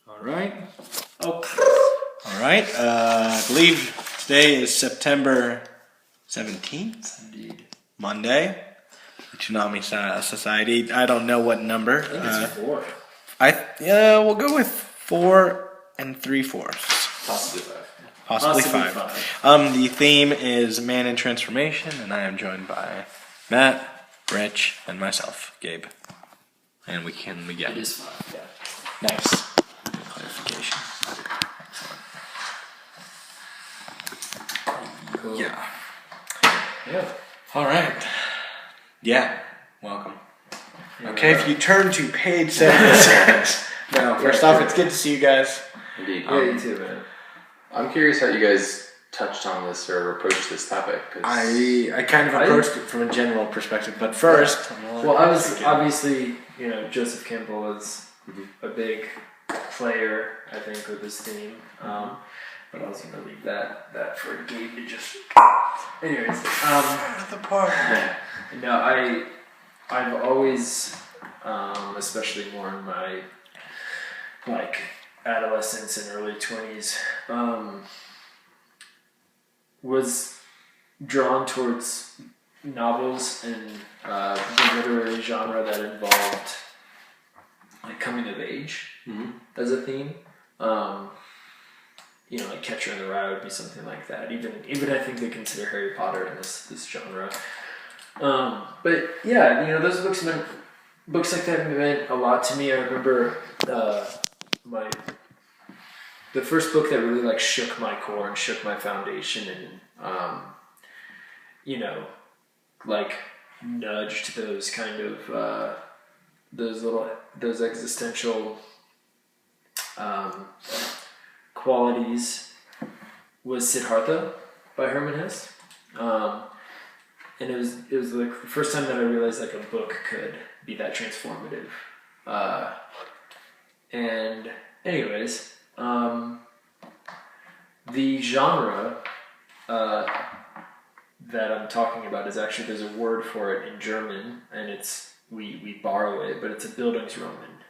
All right. Oh. All right. I believe today is September 17th. Indeed. Monday. The Toonami Society. I don't know what number. I think it's 4. We'll go with 4 3/4. Possibly 5. Possibly 5. The theme is Man in Transformation, and I am joined by Matt, Rich, and myself, Gabe. And we can begin. It is 5, yeah. Nice. Clarification. Cool. Yeah. Yeah. All right. Yeah. Welcome. Okay, if you turn to page 76. No, first off, it's good to see you guys. Indeed. Yeah, you too, man. I'm curious how you guys touched on this or approached this topic. I kind of approached it from a general perspective, but first... Well, I was obviously, Joseph Campbell was a big player, I think, with this theme. But I was going to leave that for Gabe to just... Anyways. The part. Yeah. No, I've always, especially more in my, adolescence and early 20s, was drawn towards novels and the literary genre that involved coming of age as a theme. Like Catcher in the Rye would be something like that. Even I think they consider Harry Potter in this genre. But yeah, those books like that meant a lot to me. I remember the first book that really shook my core and shook my foundation and nudged those kind of those existential qualities was Siddhartha by Hermann Hesse. And it was the first time that I realized a book could be that transformative. And anyways, the genre that I'm talking about is actually, there's a word for it in German, and we borrow it, but it's a Bildungsroman.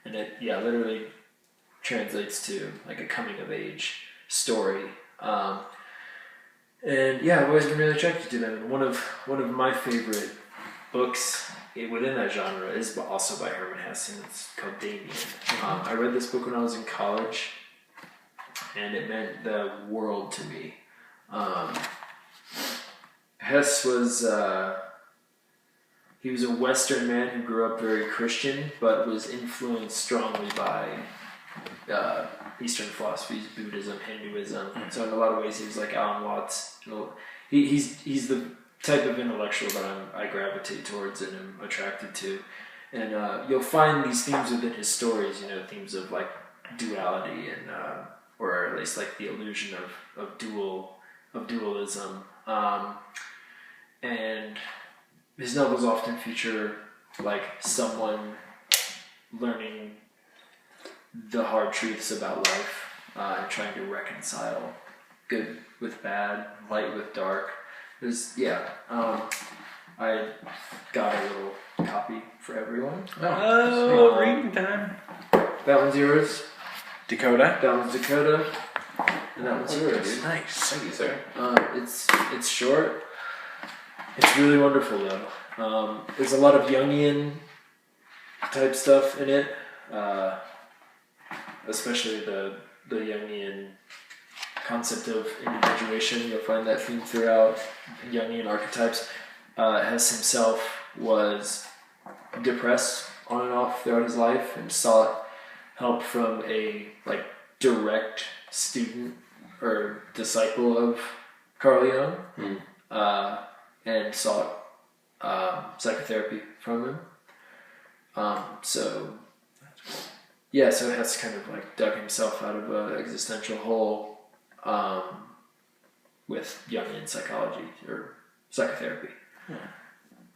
And it literally translates to a coming of age story. And yeah, I've always been really attracted to them. And one of my favorite books within that genre is also by Hermann Hesse, and it's called Damien. I read this book when I was in college, and it meant the world to me. Hesse was he was a Western man who grew up very Christian, but was influenced strongly by Eastern philosophies, Buddhism, Hinduism. So in a lot of ways, he was like Alan Watts. He's the type of intellectual that I gravitate towards and am attracted to. And you'll find these themes within his stories. Themes of duality and or at least the illusion of dualism. And his novels often feature someone learning the hard truths about life and trying to reconcile good with bad, light with dark. I got a little copy for everyone. Reading time. That one's yours. Dakota. That one's Dakota. And that one's yours. Nice. Thank you, sir. It's short. It's really wonderful though. There's a lot of Jungian type stuff in it. Especially the Jungian concept of individuation. You'll find that theme throughout Jungian archetypes. Hesse himself was depressed on and off throughout his life and sought help from a direct student or disciple of Carl Jung, and sought psychotherapy from him. So Hesse kind of dug himself out of an existential hole with Jungian psychology or psychotherapy.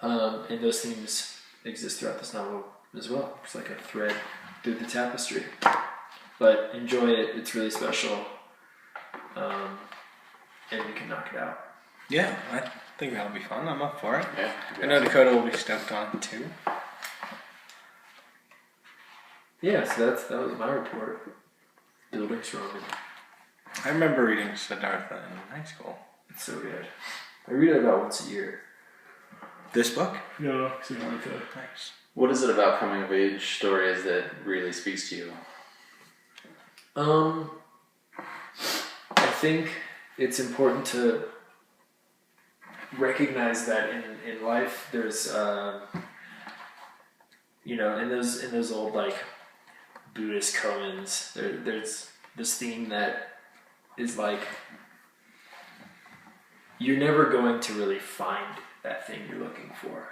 And those themes exist throughout this novel as well. It's like a thread through the tapestry. But enjoy it. It's really special. And you can knock it out. Yeah, I think that'll be fun. I'm up for it. Yeah. I know Dakota will be stoked on it too. Yeah, so that was my report. Building strong. I remember reading Siddhartha in high school. It's so good. I read it about once a year. This book? No, Siddhartha. Nice. What is it about coming of age stories that really speaks to you? I think it's important to recognize that in life there's in those old like Buddhist koans there's this theme that is like you're never going to really find that thing you're looking for.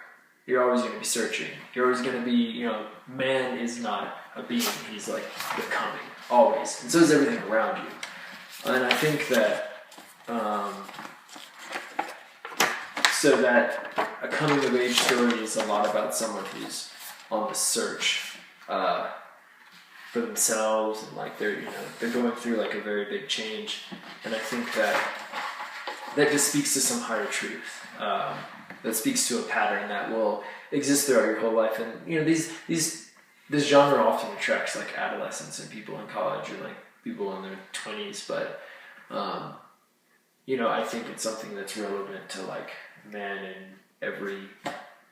You're always going to be searching. You're always going to be, man is not a being. He's like becoming, always. And so is everything around you. And I think that, so that a coming of age story is a lot about someone who's on the search for themselves, and like they're going through like a very big change. And I think that just speaks to some higher truth. That speaks to a pattern that will exist throughout your whole life. And this genre often attracts like adolescents and people in college or like people in their 20s, but I think it's something that's relevant to like man in every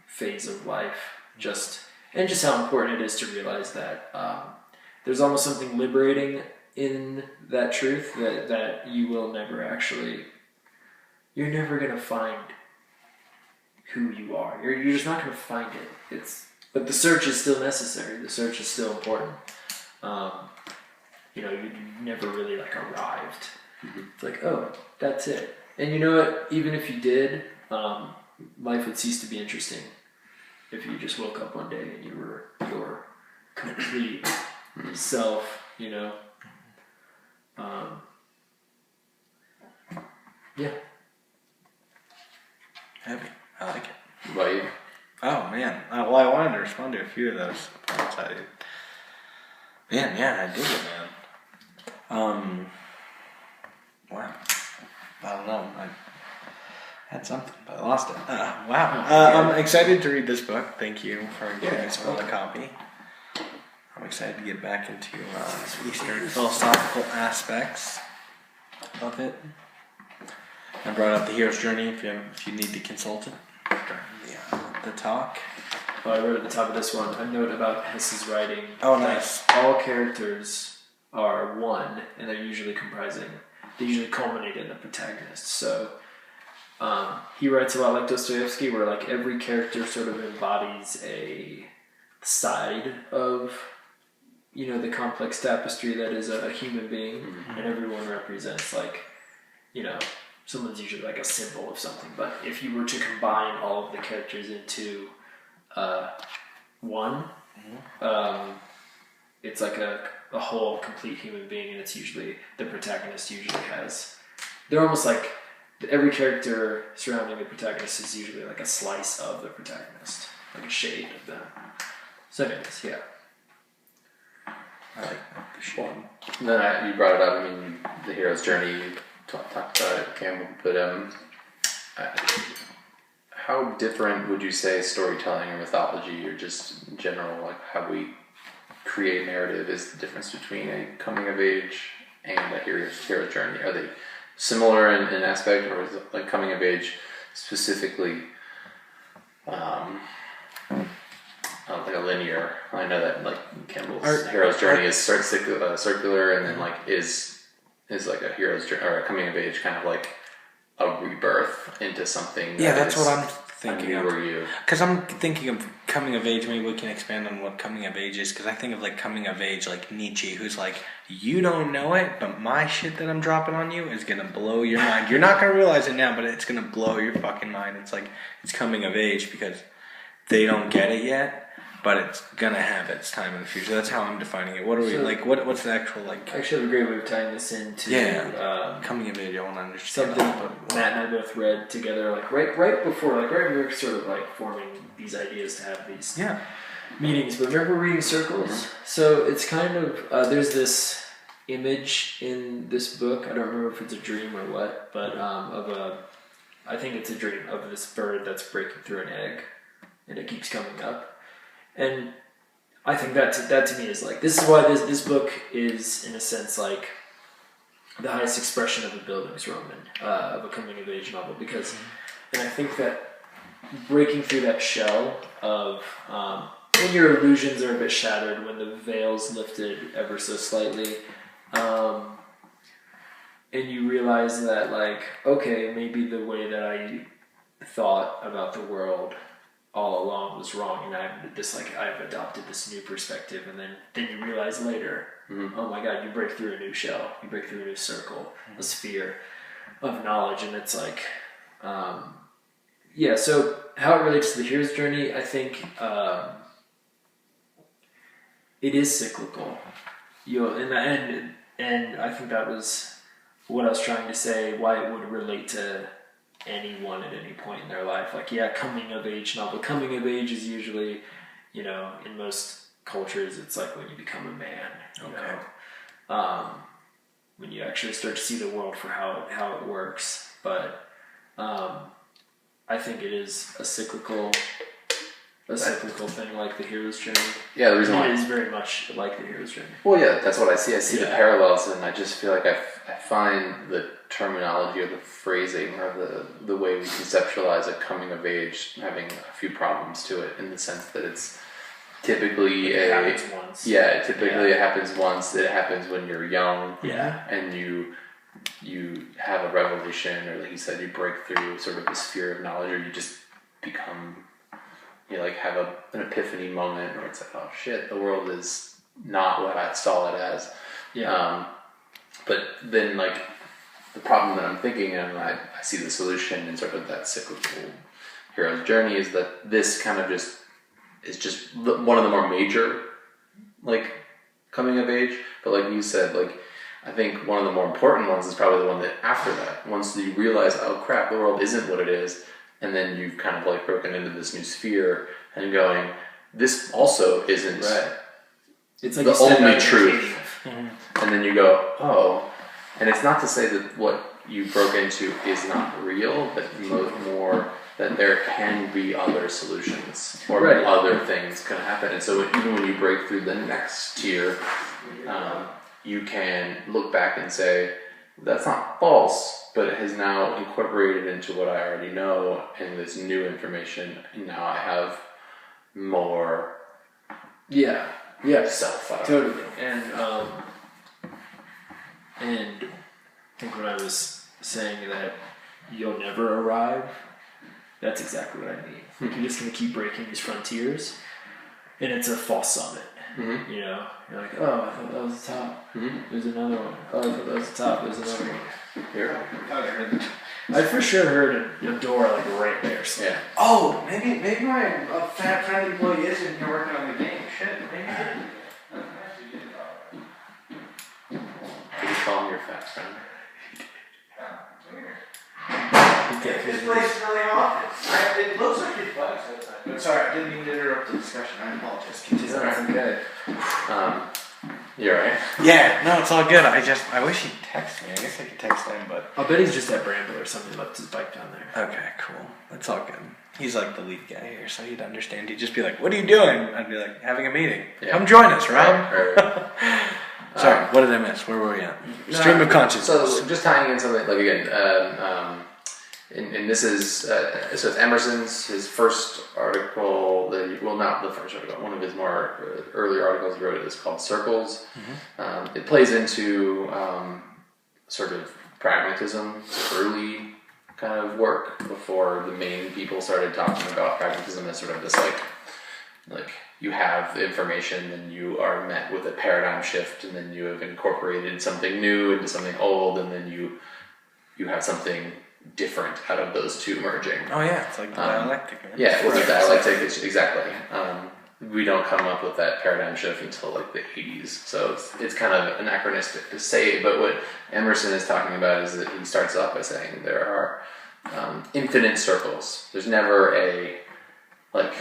phase of life, just how important it is to realize that there's almost something liberating in that truth that you will never actually, you're never going to find who you are. You're just not going to find it. But the search is still necessary. The search is still important. You never really like arrived. Mm-hmm. It's like, oh, that's it. And you know what? Even if you did, life would cease to be interesting if you just woke up one day and you were your complete self. Yeah. Heavy. I like it. What about you? Oh, man. Well, I wanted to respond to a few of those points. I dig it, man. Wow. I don't know. I had something, but I lost it. Wow. I'm excited to read this book. Thank you for giving us all a copy. I'm excited to get back into Eastern philosophical aspects of it. I brought up the hero's journey if you need to consult it during the talk. Well, I wrote at the top of this one a note about Hess's writing. Oh, nice. All characters are one, and they usually culminate in the protagonist. So he writes a lot like Dostoevsky, where like every character sort of embodies a side of the complex tapestry that is a human being, mm-hmm. and everyone represents like someone's usually like a symbol of something. But if you were to combine all of the characters into one, mm-hmm. It's like a whole complete human being, and it's usually the protagonist they're almost like every character surrounding the protagonist is usually like a slice of the protagonist, like a shade of them. So anyways, yeah. I like the shade. Then you brought it up, the hero's journey, you talked about it, Campbell, but how different would you say storytelling or mythology or just in general, like how we create narrative is the difference between a coming of age and a hero's journey? Are they similar in aspect, or is it like coming of age specifically like a linear? I know that like Campbell's hero's journey is circular, and then like is like a hero's journey or a coming of age kind of like a rebirth into something. Yeah, that's what I'm thinking of. Because I'm thinking of coming of age. Maybe we can expand on what coming of age is, because I think of like coming of age like Nietzsche, who's like, you don't know it, but my shit that I'm dropping on you is gonna blow your mind. You're not gonna realize it now, but it's gonna blow your fucking mind. It's like, it's coming of age because they don't get it yet, but it's gonna have its time in the future. That's how I'm defining it. What are we like? What's the actual like? Actually, I have a great way of tying this into coming of age. I want to understand something Matt and I both read together, like right before, like right when we were sort of like forming these ideas to have these meetings. But remember reading Circles? Mm-hmm. So it's kind of there's this image in this book. I don't remember if it's a dream or what, but I think it's a dream of this bird that's breaking through an egg, and it keeps coming up. And I think that to me is like, this is why this book is in a sense like the highest expression of a Bildungsroman, of a coming of age novel, because, and I think that breaking through that shell of when your illusions are a bit shattered, when the veil's lifted ever so slightly, and you realize that, like, okay, maybe the way that I thought about the world all along was wrong, and I've adopted this new perspective, and then you realize later, oh my God, you break through a new shell, you break through a new circle, a sphere of knowledge, and it's like, so how it relates to the hero's journey, I think it is cyclical, and I think that was what I was trying to say, why it would relate to anyone at any point in their life. Like, coming of age novel. Coming of age is usually, in most cultures, it's like when you become a man, you know, when you actually start to see the world for how it works. But I think it is a cyclical thing, like the hero's journey. Yeah, the reason why it is very much like the hero's journey. Well, yeah, that's what I see. I see the parallels, and I just feel like I find the terminology or the phrasing or the way we conceptualize a coming of age having a few problems to it, in the sense that it's typically it happens once. Yeah, typically it happens once. It happens when you're young. Yeah. And you have a revelation, or like you said, you break through sort of the sphere of knowledge, or you just become, you like have an epiphany moment where it's like, oh shit, the world is not what I saw it as. Yeah. But then, like, the problem that I'm thinking, and I see the solution in sort of that cyclical hero's journey, is that this kind of is just one of the more major, like, coming of age. But like you said, like, I think one of the more important ones is probably the one that after that, once you realize, oh crap, the world isn't what it is, and then you've kind of like broken into this new sphere and going, this also isn't it's like the only truth. Mm-hmm. And then you go, oh, and it's not to say that what you broke into is not real, but more that there can be other solutions, or other things can happen. And so even when you break through the next tier, you can look back and say, that's not false, but it has now incorporated into what I already know, and this new information, and now I have more self. Totally. And I think when I was saying that you'll never arrive, that's exactly what I mean. Like, you're just going to keep breaking these frontiers, and it's a false summit. Mm-hmm. You know, you're like, oh, I thought that was the top. Mm-hmm. There's another one. Oh, I thought that was the top. There's another one. Here. I for sure heard a door like right there. So. Yeah. Oh, maybe my fat friend employee is in here working on the game. Shit, maybe. Did you call him your fat friend? This place is really office. It looks like it's bugs outside. But sorry, I didn't mean to interrupt the discussion. I apologize. Continue. Okay. You're right. Yeah, no, it's all good. I wish he'd text me. I guess I could text him, but I'll bet he's just at Bramble or something, left his bike down there. okay, cool. That's all good. He's like the lead guy here, so he'd understand. He'd just be like, "What are you doing?" I'd be like, "Having a meeting. Yeah. Come join us, Rob." Right. Sorry, what did I miss? Where were we at? Stream of consciousness. So just tying in something, like, again, and this is so it's Emerson's, his first article, not the first article, one of his more earlier articles he wrote is called Circles. Mm-hmm. It plays into sort of pragmatism, early kind of work, before the main people started talking about pragmatism as sort of this like you have the information, and you are met with a paradigm shift, and then you have incorporated something new into something old, and then you have something different out of those two merging. Oh yeah, it's like the dialectic. Man. Yeah, it's a dialectic. Exactly. We don't come up with that paradigm shift until like the 80s, so it's kind of anachronistic to say. But what Emerson is talking about is that he starts off by saying there are infinite circles. There's never a like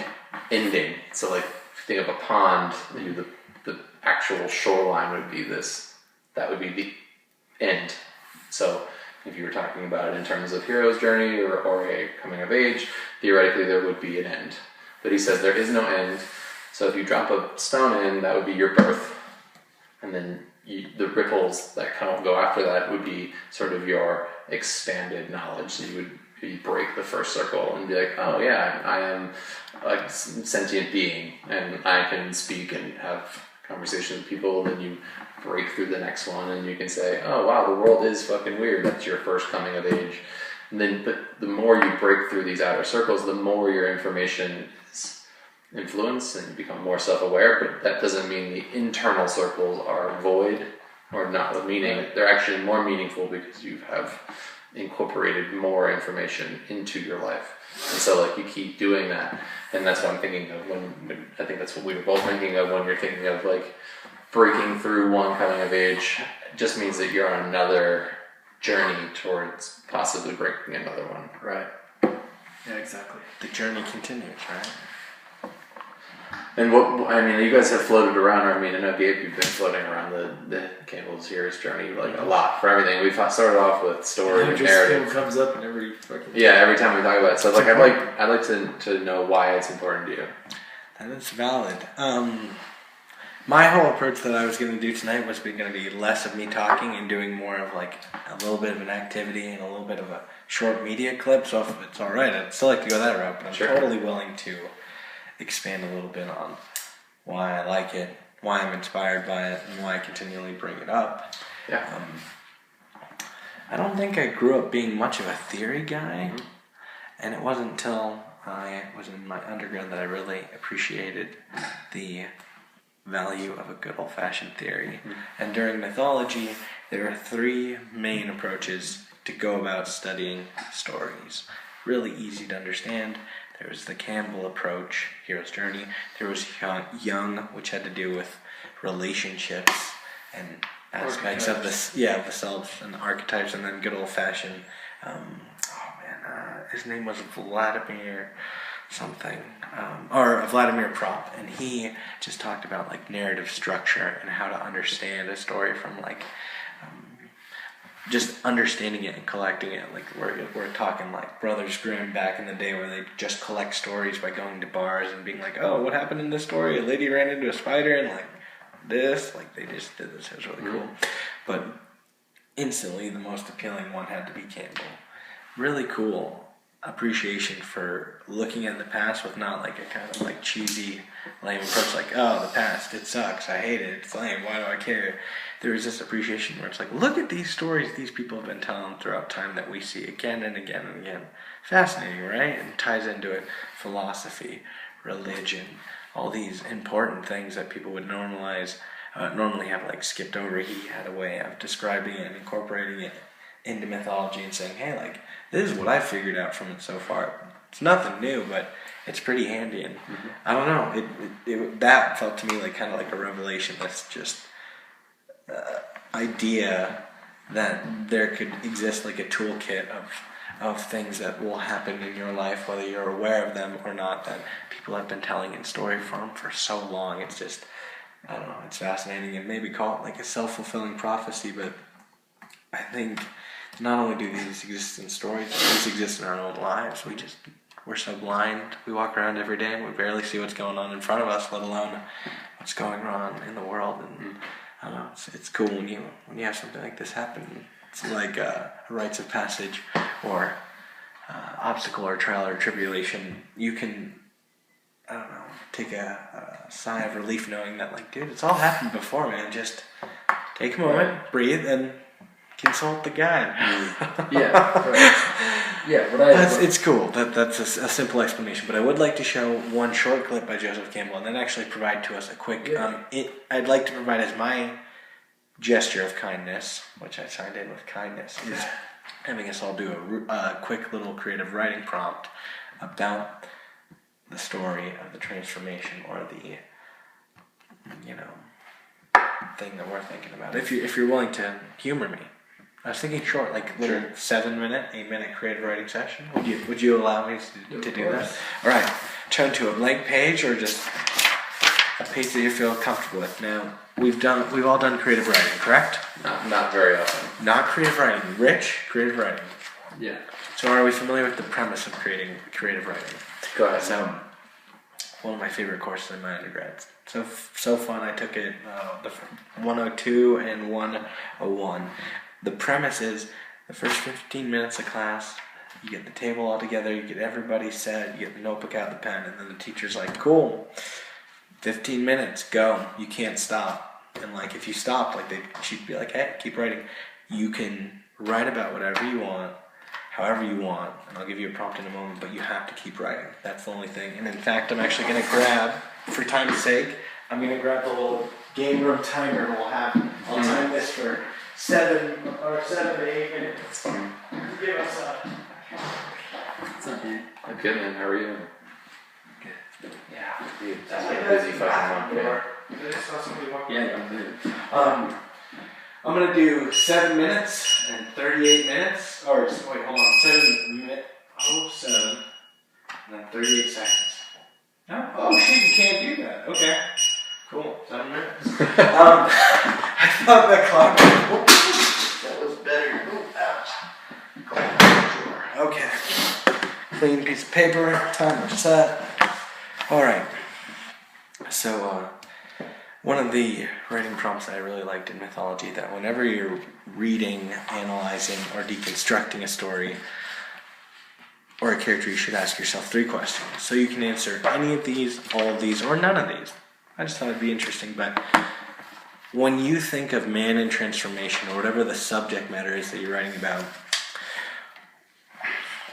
ending. So like, if you think of a pond, the actual shoreline would be this. That would be the end. So if you were talking about it in terms of hero's journey or a coming of age, theoretically there would be an end. But he says there is no end. So if you drop a stone in, that would be your birth. And then the ripples that go after that would be sort of your expanded knowledge. So you break the first circle and be like, oh yeah, I am a sentient being and I can speak and have conversations with people. Then you break through the next one and you can say, oh wow, the world is fucking weird. That's your first coming of age. And then, but the more you break through these outer circles, the more your information is influenced and you become more self-aware. But that doesn't mean the internal circles are void or not with meaning. They're actually more meaningful because you have incorporated more information into your life. And so like you keep doing that. And that's what I'm thinking of when I think that's what we were both thinking of when you're thinking of like breaking through one coming of age. It just means that you're on another journey towards possibly breaking another one. Right. Yeah, exactly. The journey continues, right? And you guys have floated around, I know Gabe, you've been floating around the Campbell's Hero's journey like a lot for everything. We've started off with story and narrative. It comes up in every fucking every time we talk about it. So like I'd like to know why it's important to you. And it's valid. My whole approach that I was going to do tonight was going to be less of me talking and doing more of like a little bit of an activity and a little bit of a short media clip. So if it's all right, I'd still like to go that route, but I'm totally willing to expand a little bit on why I like it, why I'm inspired by it, and why I continually bring it up. Yeah. I don't think I grew up being much of a theory guy, and it wasn't until I was in my undergrad that I really appreciated the value of a good old-fashioned theory. And during mythology, there are three main approaches to go about studying stories. Really easy to understand. There was the Campbell approach, hero's journey. There was Jung, which had to do with relationships and aspects of the self and the archetypes, and then good old-fashioned. His name was Vladimir something, or Vladimir Prop, and he just talked about like narrative structure and how to understand a story from like just understanding it and collecting it. Like we're talking like Brothers Grimm back in the day where they just collect stories by going to bars and being like, oh, what happened in this story? A lady ran into a spider and like this, like they just did this. It was really cool. But instantly the most appealing one had to be Campbell. Really cool appreciation for looking at the past with not like a kind of like cheesy lame approach like, oh, the past, it sucks, I hate it, it's lame, why do I care? There was this appreciation where it's like, look at these stories these people have been telling throughout time that we see again and again and again. Fascinating, right? And ties into it philosophy, religion, all these important things that people would normally have like skipped over. He had a way of describing it and incorporating it into mythology and saying, hey, like, this is what I figured out from it so far. It's nothing new, but it's pretty handy. And I don't know, it that felt to me like kind of like a revelation. That's just idea that there could exist like a toolkit of things that will happen in your life, whether you're aware of them or not, that people have been telling in story form for so long. It's just, I don't know, it's fascinating, and maybe call it like a self-fulfilling prophecy, but I think not only do these exist in stories, these exist in our own lives. We're so blind. We walk around every day and we barely see what's going on in front of us, let alone what's going on in the world. And I don't know, it's cool when you have something like this happen. It's like rites of passage or obstacle or trial or tribulation. You can, I don't know, take a sigh of relief knowing that, like, dude, it's all happened before, man. Just take a moment, breathe, and consult the guide. It's cool. That's a simple explanation, but I would like to show one short clip by Joseph Campbell and then actually provide to us a quick. I'd like to provide as my gesture of kindness, which I signed in with kindness, is having us all do a quick little creative writing prompt about the story of the transformation or the thing that we're thinking about. If you're willing to humor me. I was thinking short, like little 8-minute creative writing session. Would you allow me to do that? All right. Turn to a blank page or just a page that you feel comfortable with. Now we've all done creative writing, correct? Not very often. Not creative writing. Rich creative writing. Yeah. So are we familiar with the premise of creative writing? Go ahead. So one of my favorite courses in my undergrad. So fun. I took it the 102 and 101. The premise is the first 15 minutes of class, you get the table all together, you get everybody set, you get the notebook out, the pen, and then the teacher's like, cool, 15 minutes, go. You can't stop. And like if you stopped, like she'd be like, hey, keep writing. You can write about whatever you want, however you want, and I'll give you a prompt in a moment, but you have to keep writing. That's the only thing. And in fact, I'm actually going to grab, for time's sake, I'm going to grab the little game room timer, and I'll time this for 7 to 8 minutes. Give us a... What's up, dude? I'm good, man. How are you? Good. Yeah. Dude, it's been a busy fucking month, man. Yeah, I'm good. I'm going to do 7 minutes and 38 minutes. Or, wait, hold on. 7 minutes. 07. And then 38 seconds. No? Oh, shit, you can't do that. Okay. Cool. 7 minutes. I thought that clock that was better. Ooh, ouch. Okay. Clean piece of paper. Timer set. Alright. So, one of the writing prompts that I really liked in mythology, that whenever you're reading, analyzing, or deconstructing a story or a character, you should ask yourself 3 questions. So you can answer any of these, all of these, or none of these. I just thought it'd be interesting. But when you think of man in transformation, or whatever the subject matter is that you're writing about,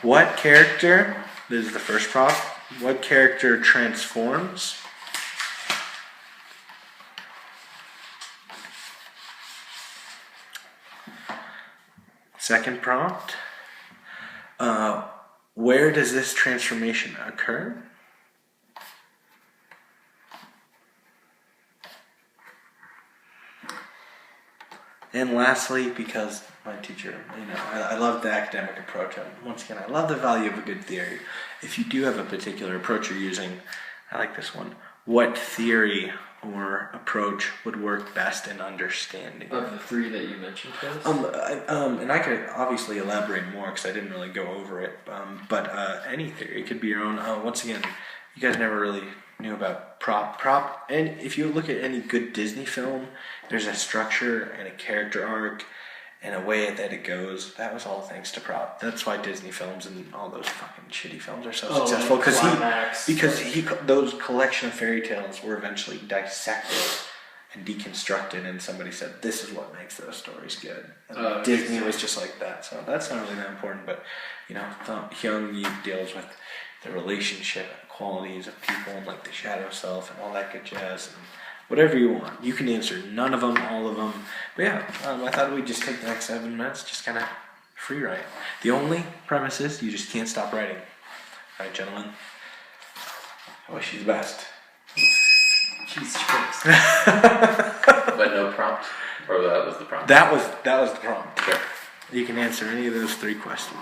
what character, this is the first prompt, what character transforms? Second prompt, where does this transformation occur? And lastly, because my teacher, I love the academic approach. Once again, I love the value of a good theory. If you do have a particular approach you're using, I like this one. What theory or approach would work best in understanding? Of the 3 that you mentioned, Chris? And I could obviously elaborate more because I didn't really go over it. But any theory, it could be your own. Once again, you guys never really knew about prop. And if you look at any good Disney film, there's a structure and a character arc and a way that it goes. That was all thanks to prop. That's why Disney films and all those fucking shitty films are so successful, because those collection of fairy tales were eventually dissected and deconstructed, and somebody said this is what makes those stories good. And Disney was just like that. So that's not really that important. But Young Youth deals with the relationship and qualities of people, and like the shadow self and all that good jazz, and whatever you want. You can answer none of them, all of them. But yeah, I thought we'd just take the next 7 minutes, just kind of free write. The only premise is you just can't stop writing. All right, gentlemen. I wish you the best. Jesus Christ. But no prompt? Or that was the prompt? That was the prompt. Sure. You can answer any of those 3 questions.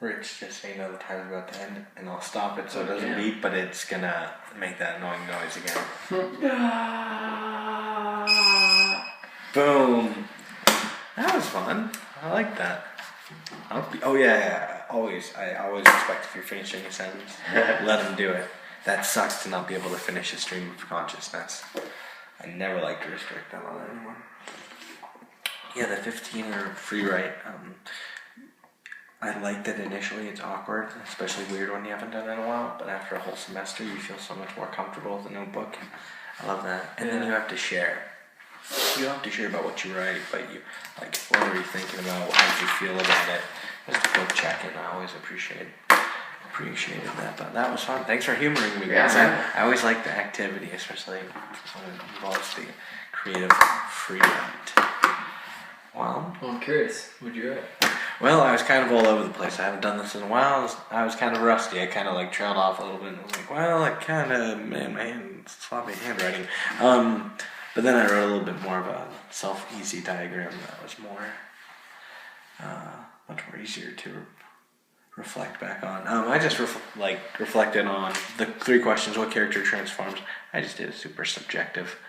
Rich, just so you know the time's about to end, and I'll stop it so it doesn't beep, but it's gonna make that annoying noise again. Boom. That was fun. I like that. Always. I always respect if you're finishing a sentence. Let them do it. That sucks to not be able to finish a stream of consciousness. I never like to restrict that on anyone. Yeah, the 15er free write. I like that initially it's awkward, especially weird when you haven't done it in a while, but after a whole semester you feel so much more comfortable with the notebook. I love that. And then you have to share. You don't have to share about what you write, but you, like, what are you thinking about? How did you feel about it? Just a quick check-in. I always appreciated that. But that was fun. Thanks for humoring me, guys. I always like the activity, especially when it involves the creative free write. Well, I'm curious. What'd you write? Well, I was kind of all over the place. I haven't done this in a while. I was kind of rusty. I kind of like trailed off a little bit. And I was like, well, I kind of, man, my sloppy handwriting. But then I wrote a little bit more of a self-easy diagram that was much more easier to reflect back on. I just reflected on the 3 questions. What character transforms? I just did a super subjective,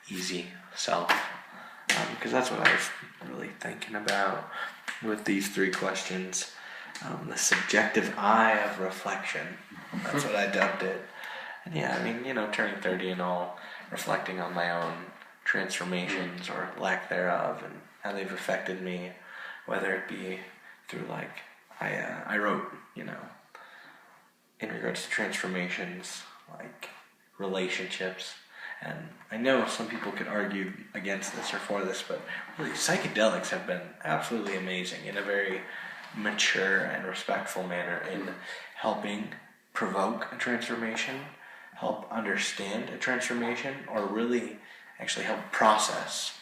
easy self. Because that's what I was really thinking about with these 3 questions. The subjective eye of reflection. That's what I dubbed it. And yeah, I mean, turning 30 and all, reflecting on my own transformations or lack thereof and how they've affected me, whether it be through I wrote, in regards to transformations, like relationships. And I know some people could argue against this or for this, but really psychedelics have been absolutely amazing in a very mature and respectful manner in helping provoke a transformation, help understand a transformation, or really actually help process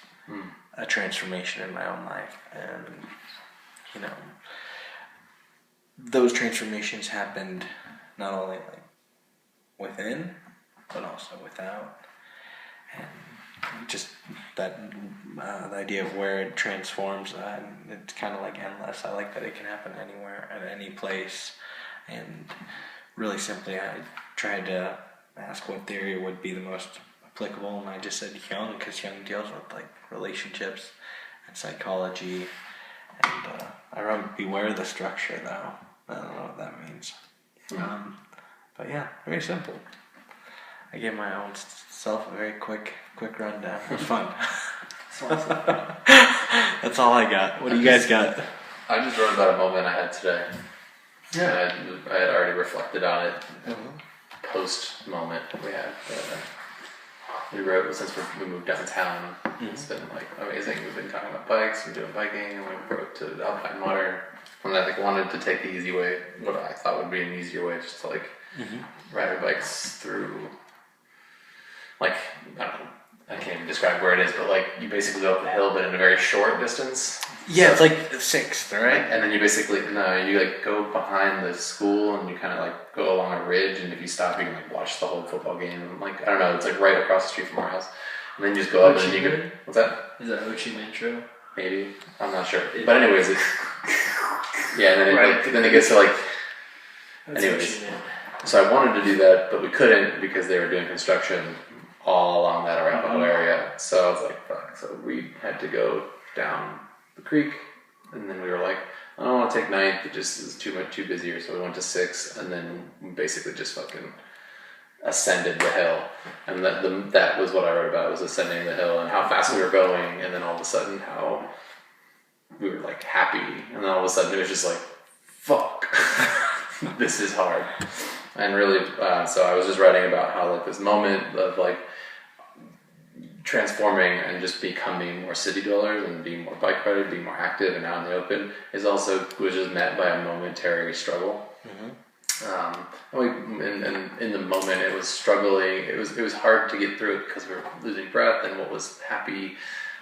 a transformation in my own life. And, those transformations happened not only within, but also without. And just that the idea of where it transforms, it's kind of endless. I like that it can happen anywhere, at any place. And really simply, I tried to ask what theory would be the most applicable, and I just said Jung, because Jung deals with relationships and psychology. And I wrote beware the structure, though. I don't know what that means. But yeah, very simple. I gave my own self a very quick rundown. It was fun. That's all I got. What do you guys got? I just wrote about a moment I had today. Yeah. I had already reflected on it. Post moment we had. We wrote, since we moved downtown, it's been amazing. We've been talking about bikes and doing biking, and we wrote to Alpine Water. And I wanted to take the easy way, what I thought would be an easier way, just to ride our bikes through. I don't know, I can't even describe where it is, but you basically go up the hill, but in a very short distance. Yeah, so, it's the 6th, right? And then you basically, you go behind the school and you kind of go along a ridge, and if you stop, you can watch the whole football game. I don't know, it's right across the street from our house. And then you just go up and you can, what's that? Is that Ho Chi Minh Trail? Maybe, I'm not sure. But anyways, and then then it gets to anyways. So I wanted to do that, but we couldn't because they were doing construction all along that Arapahoe area. So I was like, fuck. So we had to go down the creek, and then we were like, I don't want to take 9th, it just is too busier. So we went to 6th, and then we basically just fucking ascended the hill. And that was what I wrote about, was ascending the hill and how fast we were going, and then all of a sudden how we were happy, and then all of a sudden it was just fuck. This is hard. And really, so I was just writing about how this moment of transforming and just becoming more city dwellers and being more bike riders, being more active and out in the open was just met by a momentary struggle. And in the moment, it was struggling. It was hard to get through it because we were losing breath, and what was happy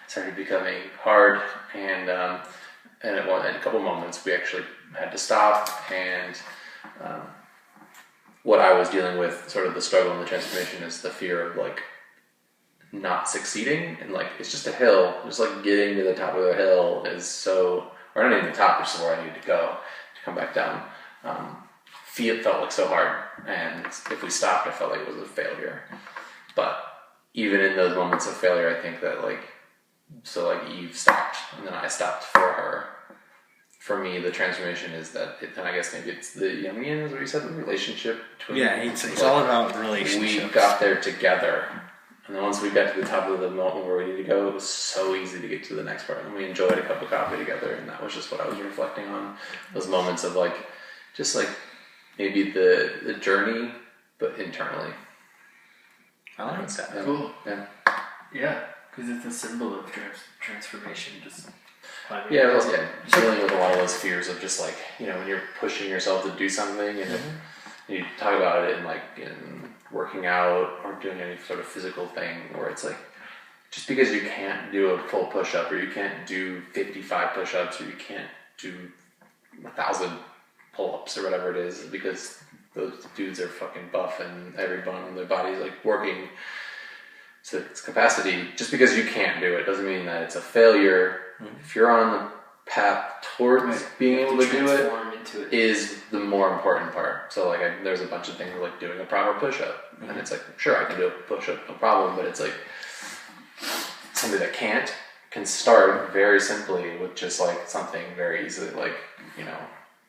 started becoming hard. And in a couple moments, we actually had to stop. And what I was dealing with, sort of the struggle and the transformation, is the fear of not succeeding, and it's just a hill. Just getting to the top of the hill is so, or not even the top, which is where I need to go to come back down. felt like so hard, and if we stopped, I felt like it was a failure. But even in those moments of failure, I think that Eve stopped, and then I stopped for her. For me, the transformation is that, and I guess maybe it's the Jungian, is what you said, the relationship between. Yeah, it's all about relationships. We got there together, and then once we got to the top of the mountain where we needed to go, it was so easy to get to the next part, and we enjoyed a cup of coffee together, and that was just what I was reflecting on. Those moments of maybe the journey, but internally. I like that. Cool. Yeah. Yeah, because it's a symbol of transformation. Just climbing. Yeah, dealing with a lot of those fears of just when you're pushing yourself to do something, and you talk about it in working out or doing any sort of physical thing, where it's just because you can't do a full push-up, or you can't do 55 push-ups, or you can't do 1,000 pull-ups or whatever it is, because those dudes are fucking buff and every bone in their body is working to its capacity. Just because you can't do it doesn't mean that it's a failure. If you're on the path towards being able to do it, is the more important part. So there's a bunch of things doing a proper push-up, and it's sure, I can do a push-up, no problem, but it's somebody that can start very simply with just something very easy,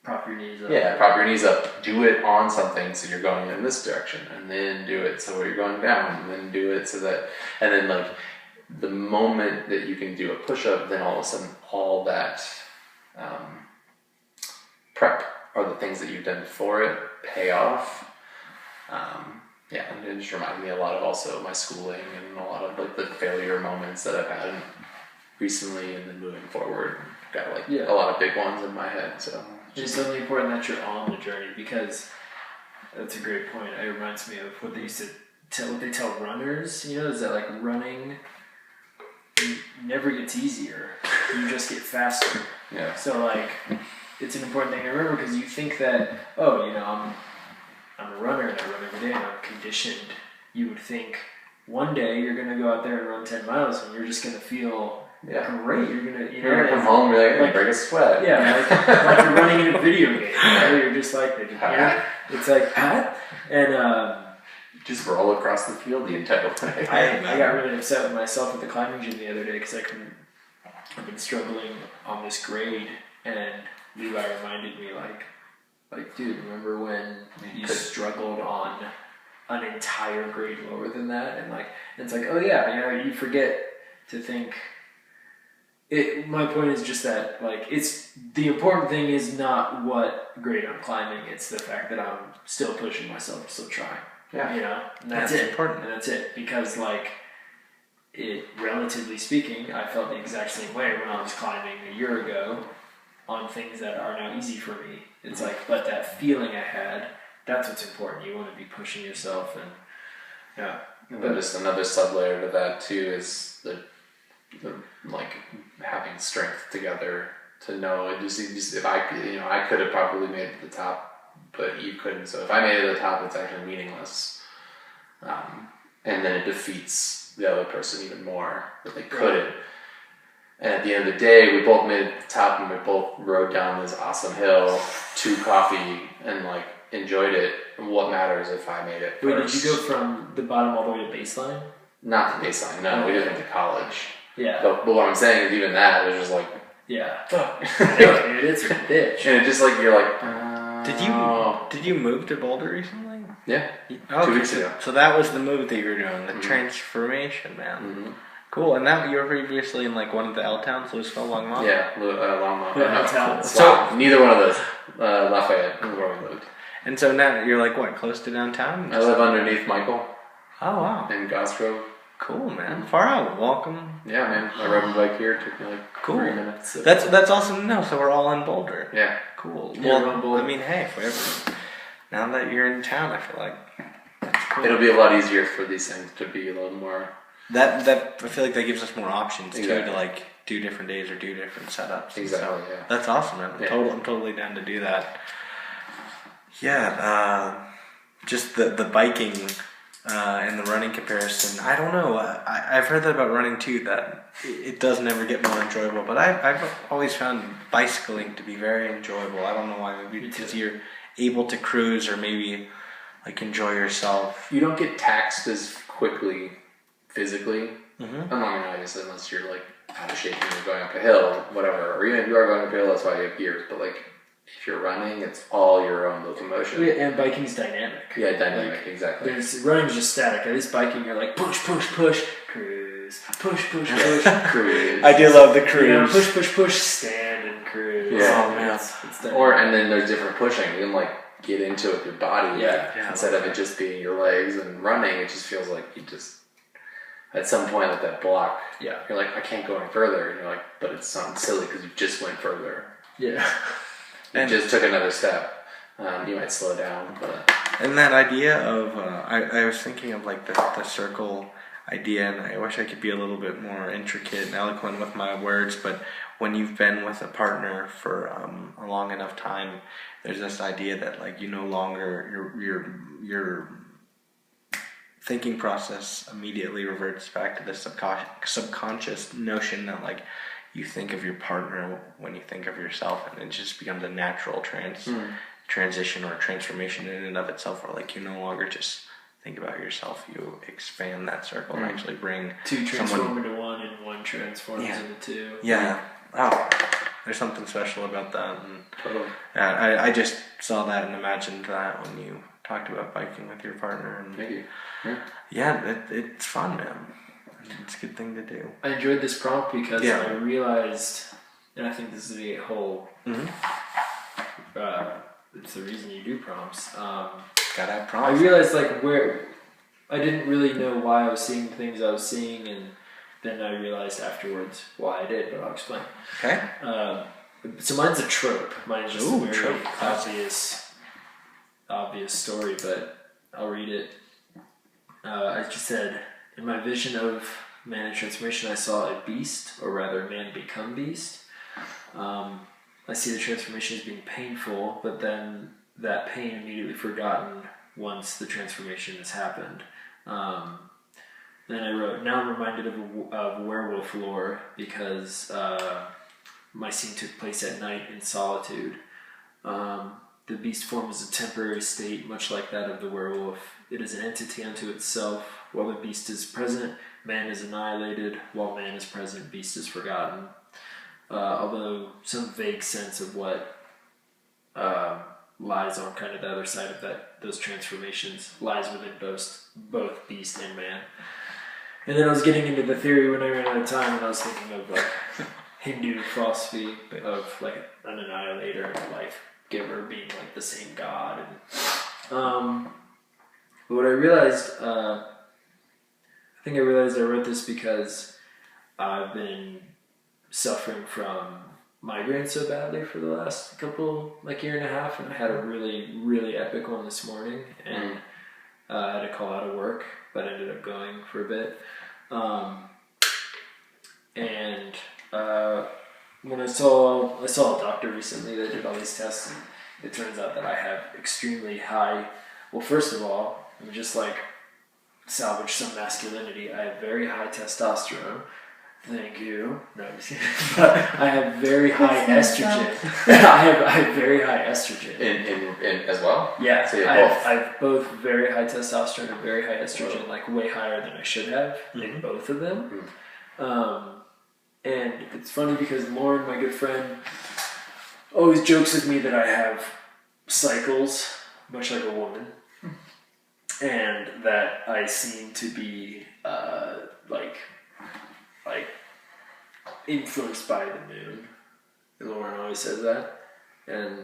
prop your knees up. Yeah, prop your knees up. Do it on something so you're going in this direction, and then do it so you're going down, and then do it so that, and then the moment that you can do a push-up, then all of a sudden all that prep or the things that you've done for it pay off. And it just reminded me a lot of also my schooling and a lot of the failure moments that I've had recently, and then moving forward, got a lot of big ones in my head. So it's really important that you're on the journey, because that's a great point. It reminds me of what they used to what they tell runners. Is that running never gets easier; you just get faster. Yeah. So it's an important thing to remember, because you think that I'm a runner and I run every day and I'm conditioned. You would think one day you're gonna go out there and run 10 miles and you're just gonna feel great. You're gonna come home and you're break a sweat. Yeah, like you're running in a video game. You're just it's and just roll across the field the entire way. I got really upset with myself at the climbing gym the other day, because I've been struggling on this grade, and Levi reminded me dude, remember when you struggled on an entire grade lower than that? And it's oh yeah, you forget to think. My point is just that it's the important thing is not what grade I'm climbing, it's the fact that I'm still pushing myself, still trying. Yeah. And that's important. And that's it, because relatively speaking, I felt the exact same way when I was climbing a year ago on things that are now easy for me. It's but that feeling I had, that's what's important. You want to be pushing yourself, and And then just another sub-layer to that too is the having strength together to know. It just if I could have probably made it to the top, but you couldn't. So if I made it to the top, it's actually meaningless, and then it defeats the other person even more that they couldn't. And at the end of the day, we both made it to the top, and we both rode down this awesome hill to coffee and enjoyed it. And what matters if I made it first? Wait, did you go from the bottom all the way to baseline? Not the baseline. No, we just went to college. Yeah. But what I'm saying is, even that was just yeah. Fuck. Dude, it's a bitch. And it just you're Did you move to Boulder recently? Yeah. 2 weeks ago. So that was the move that you were doing, the transformation, man. Mm-hmm. Cool. And that you were previously in one of the L towns, Louisville, Longmont. Yeah, Longmont. Yeah, So neither one of those. Lafayette is where we lived. And so now you're close to downtown. I live underneath Michael. Oh wow. In Gosgrove. Cool, man. Far out. Welcome. Yeah, man. I rode my bike here. It took me 3 minutes. So. That's awesome to know. So we're all in Boulder. Yeah. Cool. Yeah, Well, I mean, hey, now that you're in town, I feel that's cool. It'll be a lot easier for these things to be a little more. That I feel that gives us more options exactly. too, to do different days or do different setups. Exactly. So, yeah. That's awesome, man. I'm totally down to do that. Yeah. Just the biking. And the running comparison, I don't know. I've heard that about running too, that it does never get more enjoyable. But I've always found bicycling to be very enjoyable. I don't know why. Maybe because you're able to cruise or maybe like enjoy yourself. You don't get taxed as quickly physically. Mm-hmm. Obviously, unless you're like out of shape and you're going up a hill, whatever. Or even if you are going up a hill, that's why you have gears. But like, if you're running, it's all your own locomotion. Yeah, and biking's dynamic. Yeah, dynamic, exactly. Running's just static. At least biking, you're like push, cruise, push, push. Cruise. I do love the cruise. You know, push, stand and cruise. Yeah. Oh man. It's dynamic. And then there's different pushing. You can like get into it with your body. Yeah. Instead of it just being your legs and running, it just feels like you just at some point like that block. Yeah. You're like, I can't go any further, and you're like, but it sounds silly because you just went further. Yeah. You just took another step. You might slow down, but. And that idea of, I was thinking of like the circle idea, and I wish I could be a little bit more intricate and eloquent with my words, but when you've been with a partner for a long enough time, there's this idea that like you no longer, your thinking process immediately reverts back to the subconscious notion that like you think of your partner when you think of yourself, and it just becomes a natural transition or transformation in and of itself, where like you no longer just think about yourself, you expand that circle and actually bring two transform into one, and one transforms into two. Yeah. Oh, there's something special about that. And Totally. I just saw that and imagined that when you talked about biking with your partner. And Thank you. yeah, it's fun, man. It's a good thing to do. I enjoyed this prompt because I realized, and I think this is the whole. It's the reason you do prompts. Gotta have prompts. I realized like where I didn't really know why I was seeing things I was seeing, and then I realized afterwards why I did, but I'll explain. Okay. So mine's a trope. Mine's just a very trope. obvious story, but I'll read it. I just said, in my vision of man in transformation, I saw a beast, or rather, man become beast. I see the transformation as being painful, but then that pain immediately forgotten once the transformation has happened. Then I wrote, now I'm reminded of werewolf lore because my scene took place at night in solitude. The beast form is a temporary state, much like that of the werewolf. It is an entity unto itself. While the beast is present, man is annihilated. While man is present, beast is forgotten. Although some vague sense of what lies on kind of the other side of those transformations lies within both beast and man. And then I was getting into the theory when I ran out of time, and I was thinking of like Hindu philosophy of like an annihilator and a life giver being like the same god. And but what I realized, I wrote this because I've been suffering from migraines so badly for the last year and a half, and I had a really, really epic one this morning, and I had to call out of work, but I ended up going for a bit. When I saw a doctor recently that did all these tests, and it turns out that I have extremely high, well, first of all, let me just like salvage some masculinity. I have very high testosterone. Thank you. No, I'm just kidding. But I have very high estrogen. I have very high estrogen. In as well? Yeah. So you I have have both very high testosterone and very high estrogen, like way higher than I should have in both of them. And it's funny because Lauren, my good friend, always jokes with me that I have cycles, much like a woman, and that I seem to be like influenced by the moon. Lauren always says that, and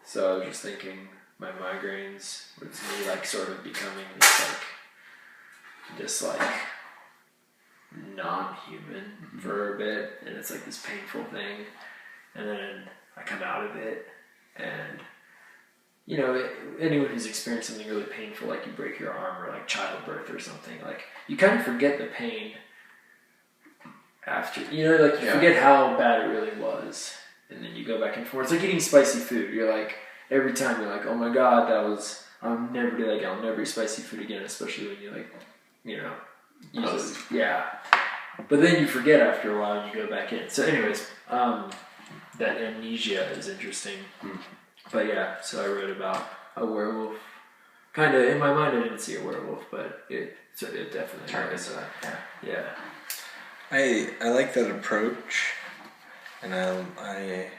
so I was just thinking my migraines was me like sort of becoming this non-human for a bit, and it's like this painful thing, and then I come out of it, and you know, anyone who's experienced something really painful, like you break your arm or like childbirth or something, like you kind of forget the pain after, you know, like you forget how bad it really was, and then you go back and forth. It's like eating spicy food. You're like, every time you're like, oh my god, I'll never eat spicy food again, especially when you like, you know, but then you forget after a while and you go back in. So anyways, that amnesia is interesting. But yeah, so I wrote about a werewolf. Kind of in my mind, I didn't see a werewolf, but it definitely Turned was. into that. Yeah. I like that approach, and I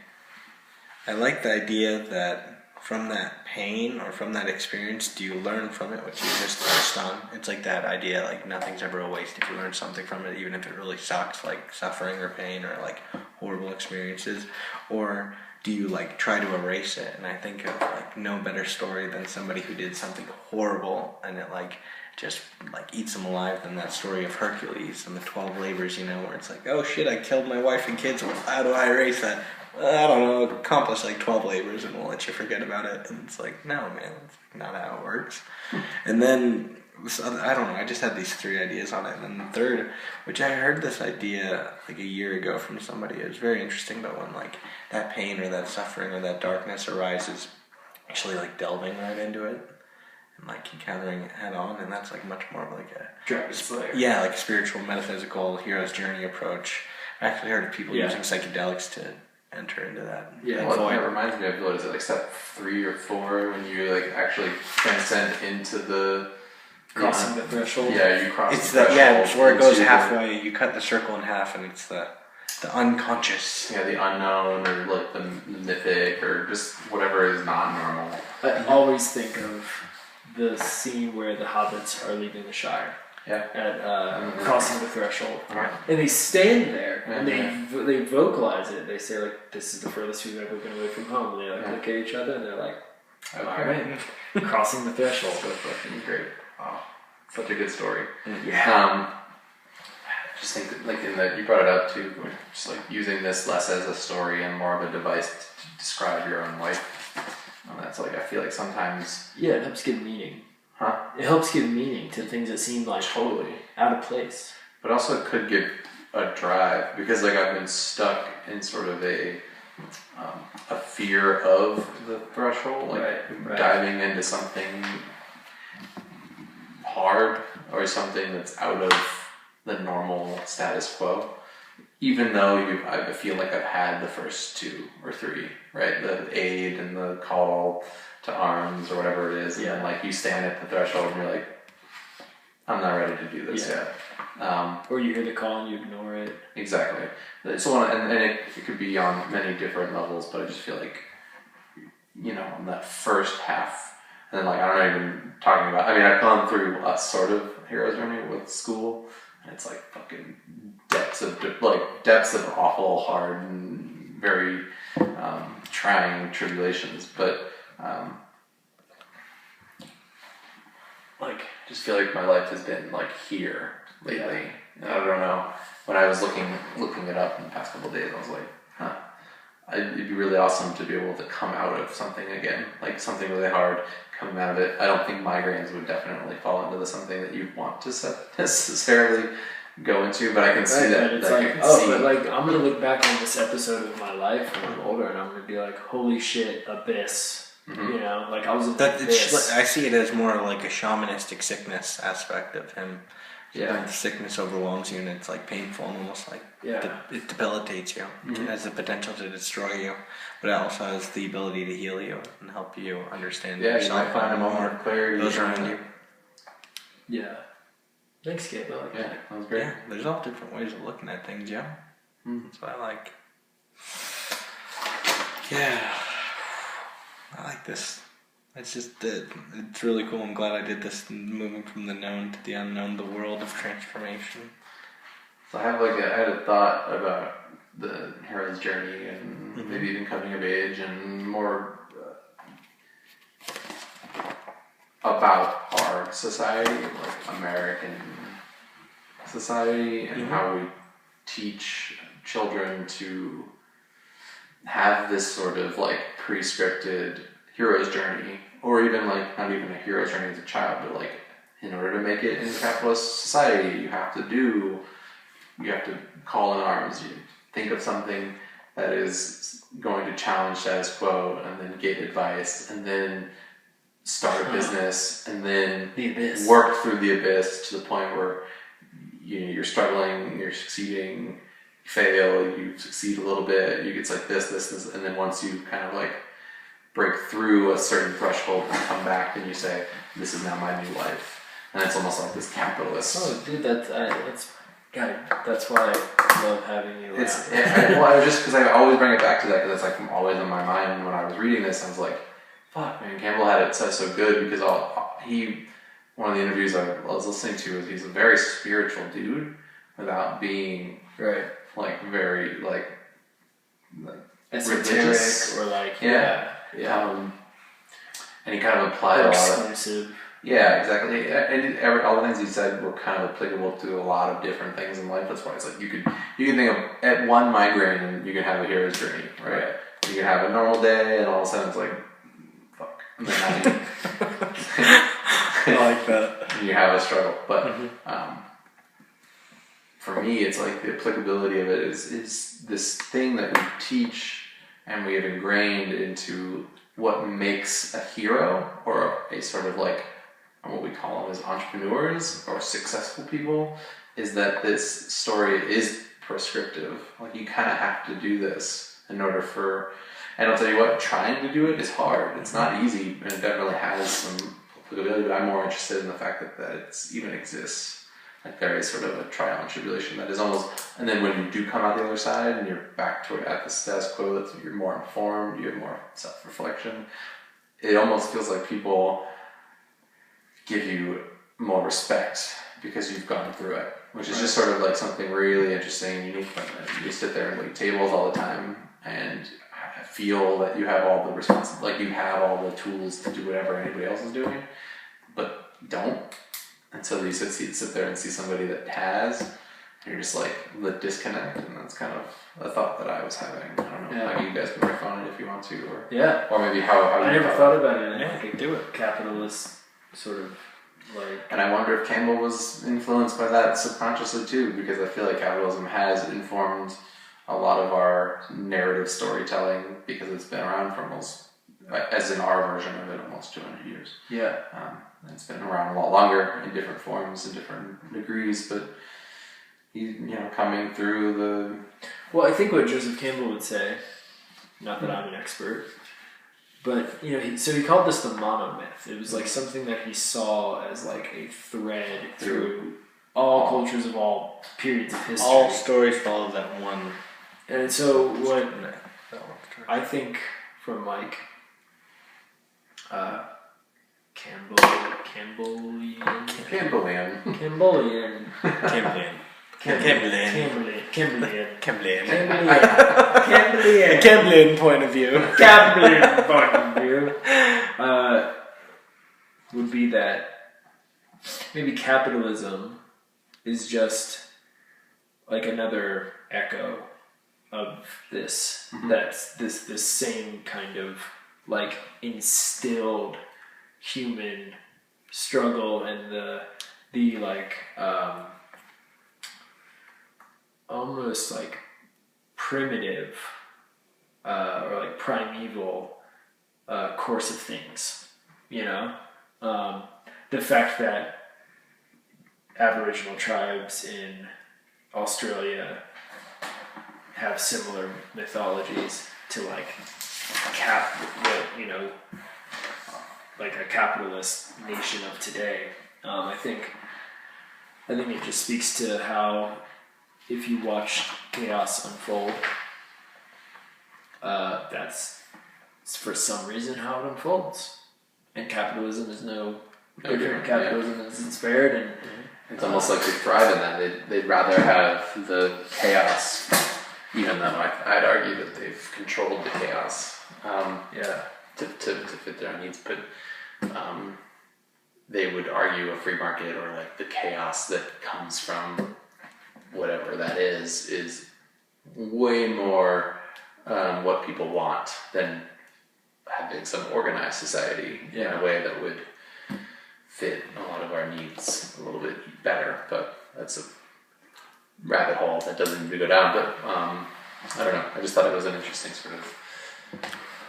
like the idea that from that pain or from that experience, do you learn from it, which you just touched on? It's like that idea, like nothing's ever a waste if you learn something from it, even if it really sucks, like suffering or pain or like horrible experiences, or do you like try to erase it? And I think of like no better story than somebody who did something horrible and it like just like eats them alive than that story of Hercules and the 12 labors, you know, where it's like, oh shit, I killed my wife and kids. Well, how do I erase that? I don't know, accomplish like 12 labors and we'll let you forget about it. And it's like, no, man, that's not how it works. And then, I don't know, I just had these 3 ideas on it. And then the third, which I heard this idea like a year ago from somebody, it was very interesting, but when like that pain or that suffering or that darkness arises, actually like delving right into it and like encountering it head on, and that's like much more of like a Dragon Slayer. Yeah, like a spiritual, metaphysical hero's journey approach. I actually heard of people using psychedelics to enter into that. Yeah, well, it reminds me of, what is it, like step 3 or 4, when you like actually transcend into the crossing the threshold. Yeah, you cross It's the threshold. it's where it goes halfway. You cut the circle in half, and it's the unconscious. Yeah, the unknown, or like the mythic, or just whatever is non-normal. I always think of the scene where the hobbits are leaving the Shire. Yeah. At crossing the threshold, Right. and they stand there and they vocalize it. They say like, "This is the furthest we've ever been away from home." And they like look at each other and they're like, "All right, crossing the threshold." That's fucking great. Wow, such a good story. Yeah. Just think that, like in the, you brought it up too, just like using this less as a story and more of a device to describe your own life. And that's like, I feel like sometimes. Yeah, it helps give meaning. Huh? It helps give meaning to things that seem like totally out of place. But also it could give a drive, because like I've been stuck in sort of a fear of the threshold, like diving into something hard or something that's out of the normal status quo. Even though I feel like I've had the first 2 or 3, right? The aid and the call to arms or whatever it is, and then like you stand at the threshold and you're like, I'm not ready to do this yet. Or you hear the call and you ignore it. Exactly. So, and it could be on many different levels, but I just feel like, you know, on that first half, and then like, I'm not even talking about, I mean, I've gone through a sort of hero's journey with school, and it's like fucking depths of awful, hard, and very trying tribulations, but like, just feel like my life has been like here lately. And I don't know. When I was looking it up in the past couple of days, I was like, it'd be really awesome to be able to come out of something again, like something really hard, coming out of it. I don't think migraines would definitely fall into something that you want to necessarily go into, but I can see that. It's like, but like, I'm gonna look back on this episode of my life when I'm older, and I'm gonna be like, holy shit, abyss. You know, like I was in abyss. I see it as more like a shamanistic sickness aspect of him. Yeah. The sickness overwhelms you, and it's like painful and almost like it debilitates you. It has the potential to destroy you, but it also has the ability to heal you and help you understand yourself. You might find a moment of clarity. Those around you. Yeah. Thanks, Gabe. I like that. That was great. Yeah, there's all different ways of looking at things, yeah. That's what I like. Yeah. I like this. It's just, it's really cool. I'm glad I did this, moving from the known to the unknown, the world of transformation. So I had a thought about the hero's journey and maybe even coming of age, and more about our society, like American society, and how we teach children to have this sort of like pre-scripted hero's journey, or even like not even a hero's journey as a child, but like in order to make it in capitalist society, you have to call in arms. You think of something that is going to challenge status quo, and then get advice, and then start a business, and then work through the abyss to the point where you're struggling, you're succeeding, you fail, you succeed a little bit, you get like this, and then once you kind of like break through a certain threshold and come back, and you say, "This is now my new life." And it's almost like this capitalist. Oh, dude, that's why I love having you. Just because I always bring it back to that, because it's like always in my mind when I was reading this. I was like, "Fuck, man!" Campbell had it so good because one of the interviews I was listening to is he's a very spiritual dude without being right, like very like esoteric religious or like yeah. And he kind of applied or a lot of exclusive. yeah, exactly. And all the things he said were kind of applicable to a lot of different things in life. That's why it's like you can think of at one migraine and you can have a hero's journey, right? You can have a normal day and all of a sudden it's like fuck, and then I like that. You have a struggle, but for me, it's like the applicability of it is this thing that we teach and we have ingrained into what makes a hero or a sort of like what we call them as entrepreneurs or successful people, is that this story is prescriptive. Like you kind of have to do this in order for, and I'll tell you what, trying to do it is hard. It's not easy, and it definitely has some applicability, but I'm more interested in the fact that it even exists. Like there is sort of a trial and tribulation that is almost, and then when you do come out the other side and you're back to at the status quo, that you're more informed, you have more self-reflection, it almost feels like people give you more respect because you've gone through it, which is just sort of like something really interesting and unique. You sit there and wait tables all the time and feel that you have all the like you have all the tools to do whatever anybody else is doing, but don't. And so you sit there and see somebody that has, and you're just like the disconnect, and that's kind of a thought that I was having. I don't know how you guys can riff on it if you want to, or or maybe how I never thought about it. Like do it, capitalist sort of like. And I wonder if Campbell was influenced by that subconsciously too, because I feel like capitalism has informed a lot of our narrative storytelling because it's been around for almost, as in our version of it, almost 200 years. Yeah. It's been around a lot longer in different forms and different degrees, but coming through the. Well, I think what Joseph Campbell would say, not that I'm an expert, but so he called this the monomyth. It was like something that he saw as like a thread through all cultures of all periods of history. All stories follow that one. And so what I think from like Cambrian point of view. Would be that maybe capitalism is just like another echo of this. Mm-hmm. That's this same kind of like instilled human struggle and the like almost like primitive or like primeval course of things, the fact that Aboriginal tribes in Australia have similar mythologies to like like a capitalist nation of today. I think it just speaks to how if you watch chaos unfold, that's for some reason how it unfolds. And capitalism is no different. Capitalism is inspired, and it's almost like they thrive in that. They'd rather have the chaos, even though I'd argue that they've controlled the chaos. To fit their needs, but they would argue a free market or like the chaos that comes from whatever that is way more what people want than having some organized society in a way that would fit a lot of our needs a little bit better. But that's a rabbit hole that doesn't need to go down. But I don't know. I just thought it was an interesting sort of.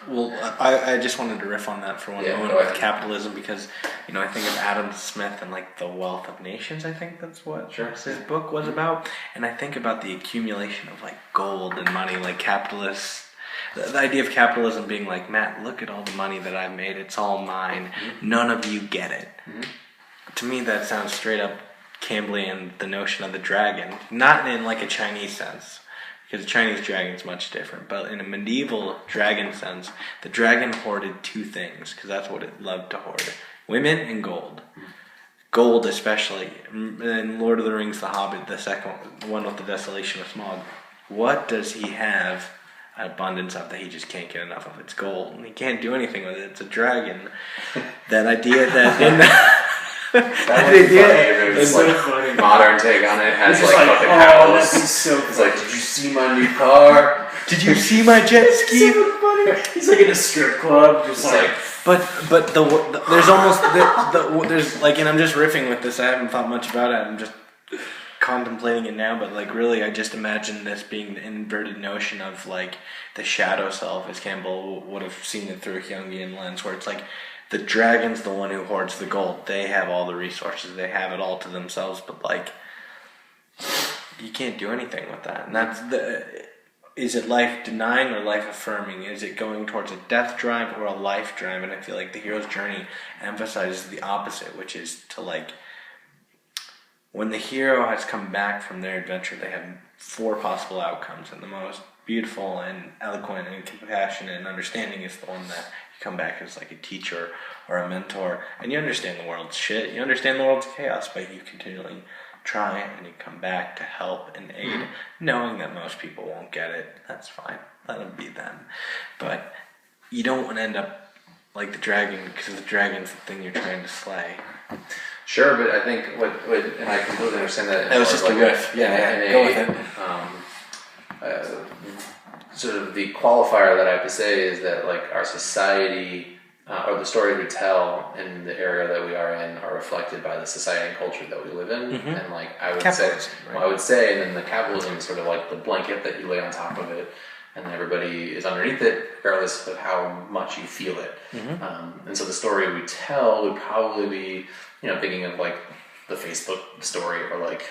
Well, I just wanted to riff on that for one moment with capitalism because, I think of Adam Smith and like The Wealth of Nations. I think that's what his book was about. And I think about the accumulation of like gold and money, like capitalists. the idea of capitalism being like, Matt, look at all the money that I've made. It's all mine. None of you get it. To me, that sounds straight up Campbellian, the notion of the dragon. Not in like a Chinese sense, because the Chinese dragon's much different. But in a medieval dragon sense, the dragon hoarded two things, because that's what it loved to hoard. Women and gold. Gold especially. In Lord of the Rings, The Hobbit, the second one with the Desolation of Smaug. What does he have an abundance of that he just can't get enough of? It's gold. And he can't do anything with it. It's a dragon. That idea that... It's like funny. Modern take on it has like fucking house. So it's like, did you see my new car? Did you see my jet ski? So funny. He's like in a strip club, just like. But there's almost there's like, and I'm just riffing with this. I haven't thought much about it. I'm just contemplating it now. But like, really, I just imagine this being the inverted notion of like the shadow self, as Campbell would have seen it through a Jungian lens, where it's like. The dragon's the one who hoards the gold. They have all the resources. They have it all to themselves. But like, you can't do anything with that. And that's is it life denying or life affirming? Is it going towards a death drive or a life drive? And I feel like the hero's journey emphasizes the opposite, which is to like, when the hero has come back from their adventure, they have 4 possible outcomes, and the most beautiful and eloquent and compassionate and understanding is the one that you come back as like a teacher or a mentor, and you understand the world's shit, you understand the world's chaos, but you continually try and you come back to help and aid, knowing that most people won't get it. That's fine, let them be them. But you don't want to end up like the dragon, because the dragon's the thing you're trying to slay. Sure, but I think what and I completely understand that. That was just like a riff. Go with it. Sort of the qualifier that I have to say is that like our society or the stories we tell in the area that we are in are reflected by the society and culture that we live in, and like I would say, and then the capitalism is sort of like the blanket that you lay on top of it, and everybody is underneath it, regardless of how much you feel it. And so the story we tell would probably be, thinking of like the Facebook story, or like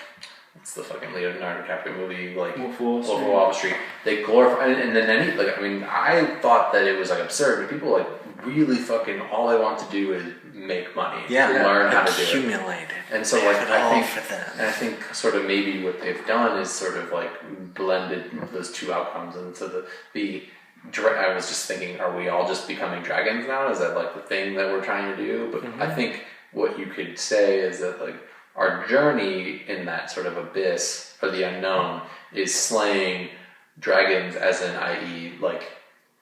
it's the fucking Leonardo DiCaprio movie, like Wolf of Wall Street. They glorify, and then I thought that it was like absurd, but people like really fucking all they want to do is make money, learn how to do it, accumulate it, and so like I think sort of maybe what they've done is sort of like blended those two outcomes, and so I was just thinking, are we all just becoming dragons now? Is that like the thing that we're trying to do? But I think what you could say is that like our journey in that sort of abyss or the unknown is slaying dragons, as in i.e. like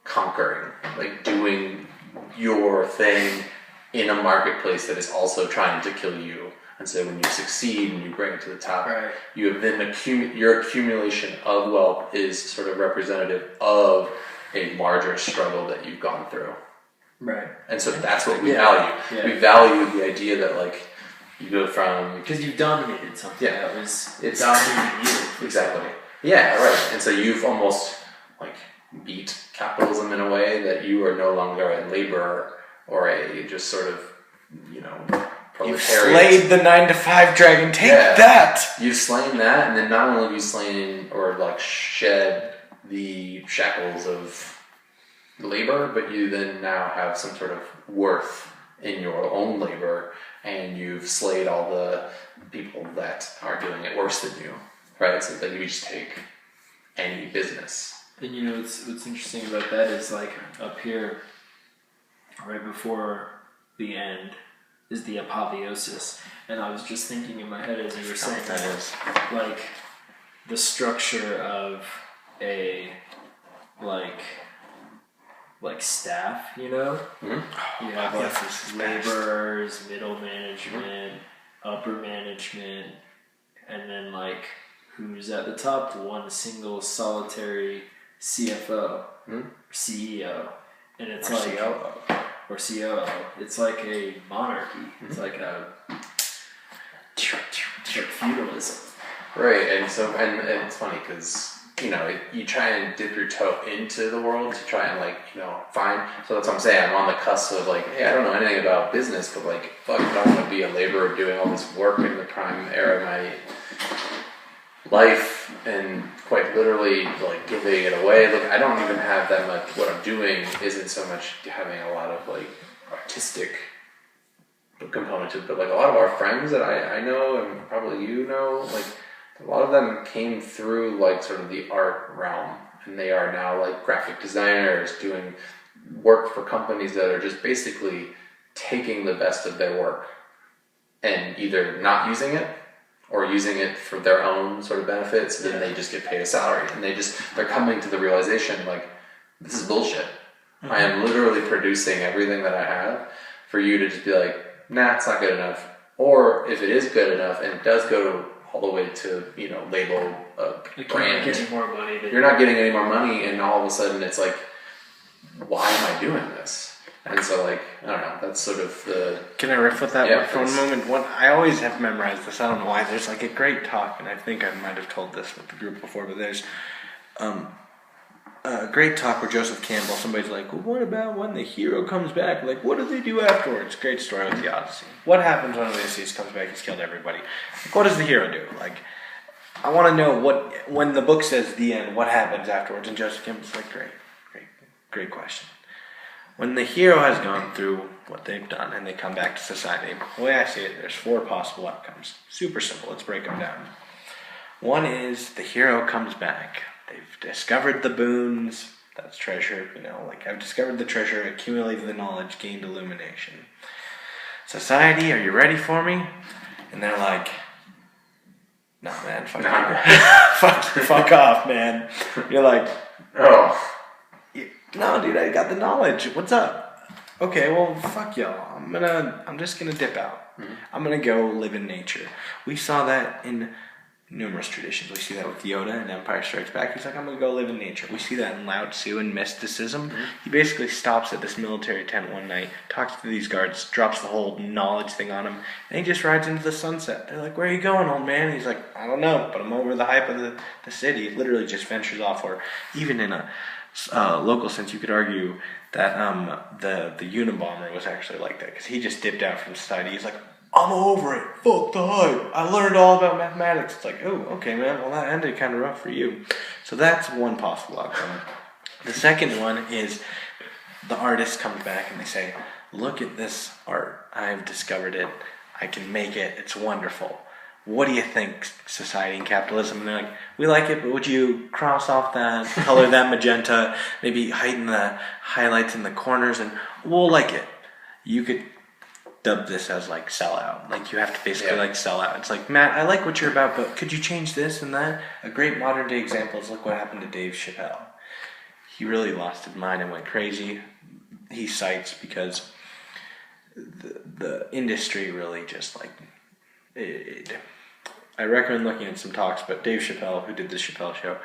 conquering, like doing your thing in a marketplace that is also trying to kill you. And so when you succeed and you bring it to the top, you have then your accumulation of wealth is sort of representative of a larger struggle that you've gone through. Right. And so that's what we value. Yeah. We value the idea that like you go from... Because you've dominated something that was dominating you. Exactly. Yeah, right. And so you've almost like beat capitalism in a way that you are no longer a laborer or a just sort of, proletariat. You've slayed the 9-to-5 dragon. Take that! You've slain that, and then not only have you slain or like shed the shackles of labor, but you then now have some sort of worth in your own labor, and you've slayed all the people that are doing it worse than you, right? So that you just take any business. And what's interesting about that is like up here, right before the end, is the apotheosis. And I was just thinking in my head as you were saying that, like the structure of a like staff, Mm-hmm. You have like laborers, middle management, upper management, and then like who's at the top? One single solitary CFO, CEO, and it's like COO. Or COO. It's like a monarchy. It's like a feudalism. Right, and it's funny because you try and dip your toe into the world to try and find. So that's what I'm saying. I'm on the cusp of like, hey, I don't know anything about business, but like, fuck, I don't want to be a laborer doing all this work in the prime era of my life and quite literally like giving it away. Like I don't even have that much. What I'm doing isn't so much having a lot of like artistic component to it, but like a lot of our friends that I know and probably you know, like a lot of them came through like sort of the art realm, and they are now like graphic designers doing work for companies that are just basically taking the best of their work and either not using it or using it for their own sort of benefits, and then they just get paid a salary, and they're coming to the realization like, this is bullshit. Mm-hmm. I am literally producing everything that I have for you to just be like, nah, it's not good enough. Or if it is good enough and it does go all the way to, label a brand, you're not getting any more money, and all of a sudden it's like, why am I doing this? And so, like, I don't know, that's sort of the... Can I riff with that for one moment? I always have memorized this, I don't know why. There's like a great talk, and I think I might have told this with the group before, but there's a great talk where Joseph Campbell, somebody's like, well, what about when the hero comes back? Like, what do they do afterwards? Great story with the Odyssey. What happens when Odysseus comes back? He's killed everybody. Like, what does the hero do? Like, I want to know when the book says the end, what happens afterwards? And Joseph Campbell's like, great question. When the hero has gone through what they've done and they come back to society, the way I see it, there's 4 possible outcomes. Super simple. Let's break them down. One is the hero comes back. They've discovered the boons. That's treasure. Like I've discovered the treasure, accumulated the knowledge, gained illumination. Society, are you ready for me? And they're like, nah, man, fuck off. fuck off, man. You're like, oh. No, dude, I got the knowledge. What's up? Okay, well, fuck y'all. I'm just gonna dip out. Mm-hmm. I'm gonna go live in nature. We saw that in numerous traditions. We see that with Yoda in Empire Strikes Back. He's like, I'm gonna go live in nature. We see that in Lao Tzu and mysticism. Mm-hmm. He basically stops at this military tent one night, talks to these guards, drops the whole knowledge thing on him, and he just rides into the sunset. They're like, where are you going, old man? He's like, I don't know, but I'm over the hype of the city. He literally just ventures off. Or even in a local sense, you could argue that the Unabomber was actually like that, because he just dipped out from society. He's like, I'm over it. Fuck the hype. I learned all about mathematics. It's like, oh, okay, man. Well, that ended kind of rough for you. So that's one possible outcome. The second one is the artist comes back and they say, look at this art. I've discovered it. I can make it. It's wonderful. What do you think, society and capitalism? And they're like, we like it, but would you cross off that, color that magenta, maybe heighten the highlights in the corners, and we'll like it. You could dub this as like sellout. Like you have to basically like sell out. It's like, Matt, I like what you're about, but could you change this and that? A great modern day example is look what happened to Dave Chappelle. He really lost his mind and went crazy. He cites because the industry really just like... I recommend looking at some talks, but Dave Chappelle, who did the Chappelle Show,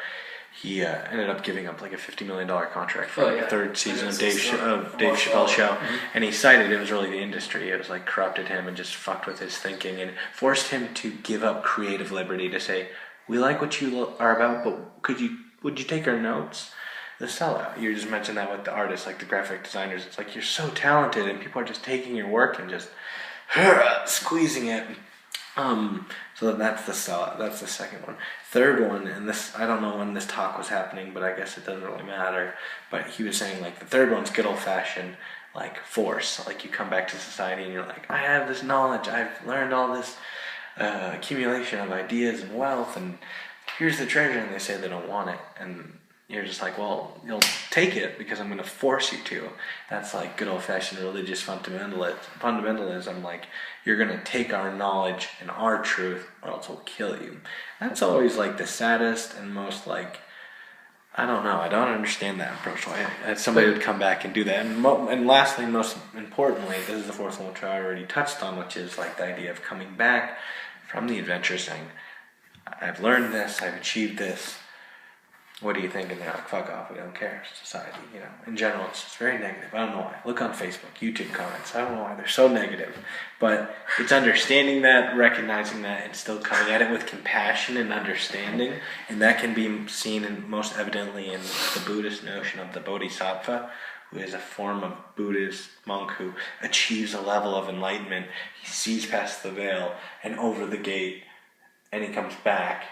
he ended up giving up like a $50 million contract for the third season of Dave Chappelle Show, mm-hmm. and he cited it was really the industry. It was like corrupted him and just fucked with his thinking and forced him to give up creative liberty to say, we like what you are about, but would you take our notes? The sellout. You just mentioned that with the artists, like the graphic designers. It's like you're so talented and people are just taking your work and just squeezing it. So that's the sellout. That's the second one. Third one, and this, I don't know when this talk was happening, but I guess it doesn't really matter. But he was saying like the third one's good old fashioned like force. Like you come back to society and you're like, I have this knowledge. I've learned all this accumulation of ideas and wealth, and here's the treasure. And they say they don't want it, and you're just like, well, you'll take it because I'm going to force you to. That's like good old-fashioned religious fundamentalism. Like, you're going to take our knowledge and our truth or else we'll kill you. That's always like the saddest and most like, I don't know. I don't understand that approach. Somebody would come back and do that. And lastly, most importantly, this is the fourth one which I already touched on, which is like the idea of coming back from the adventure saying, I've learned this, I've achieved this. What do you think? And they're like, fuck off, we don't care. Society, in general, it's just very negative. I don't know why. Look on Facebook, YouTube comments. I don't know why they're so negative. But it's understanding that, recognizing that, and still coming at it with compassion and understanding. And that can be seen most evidently in the Buddhist notion of the Bodhisattva, who is a form of Buddhist monk who achieves a level of enlightenment. He sees past the veil and over the gate, and he comes back.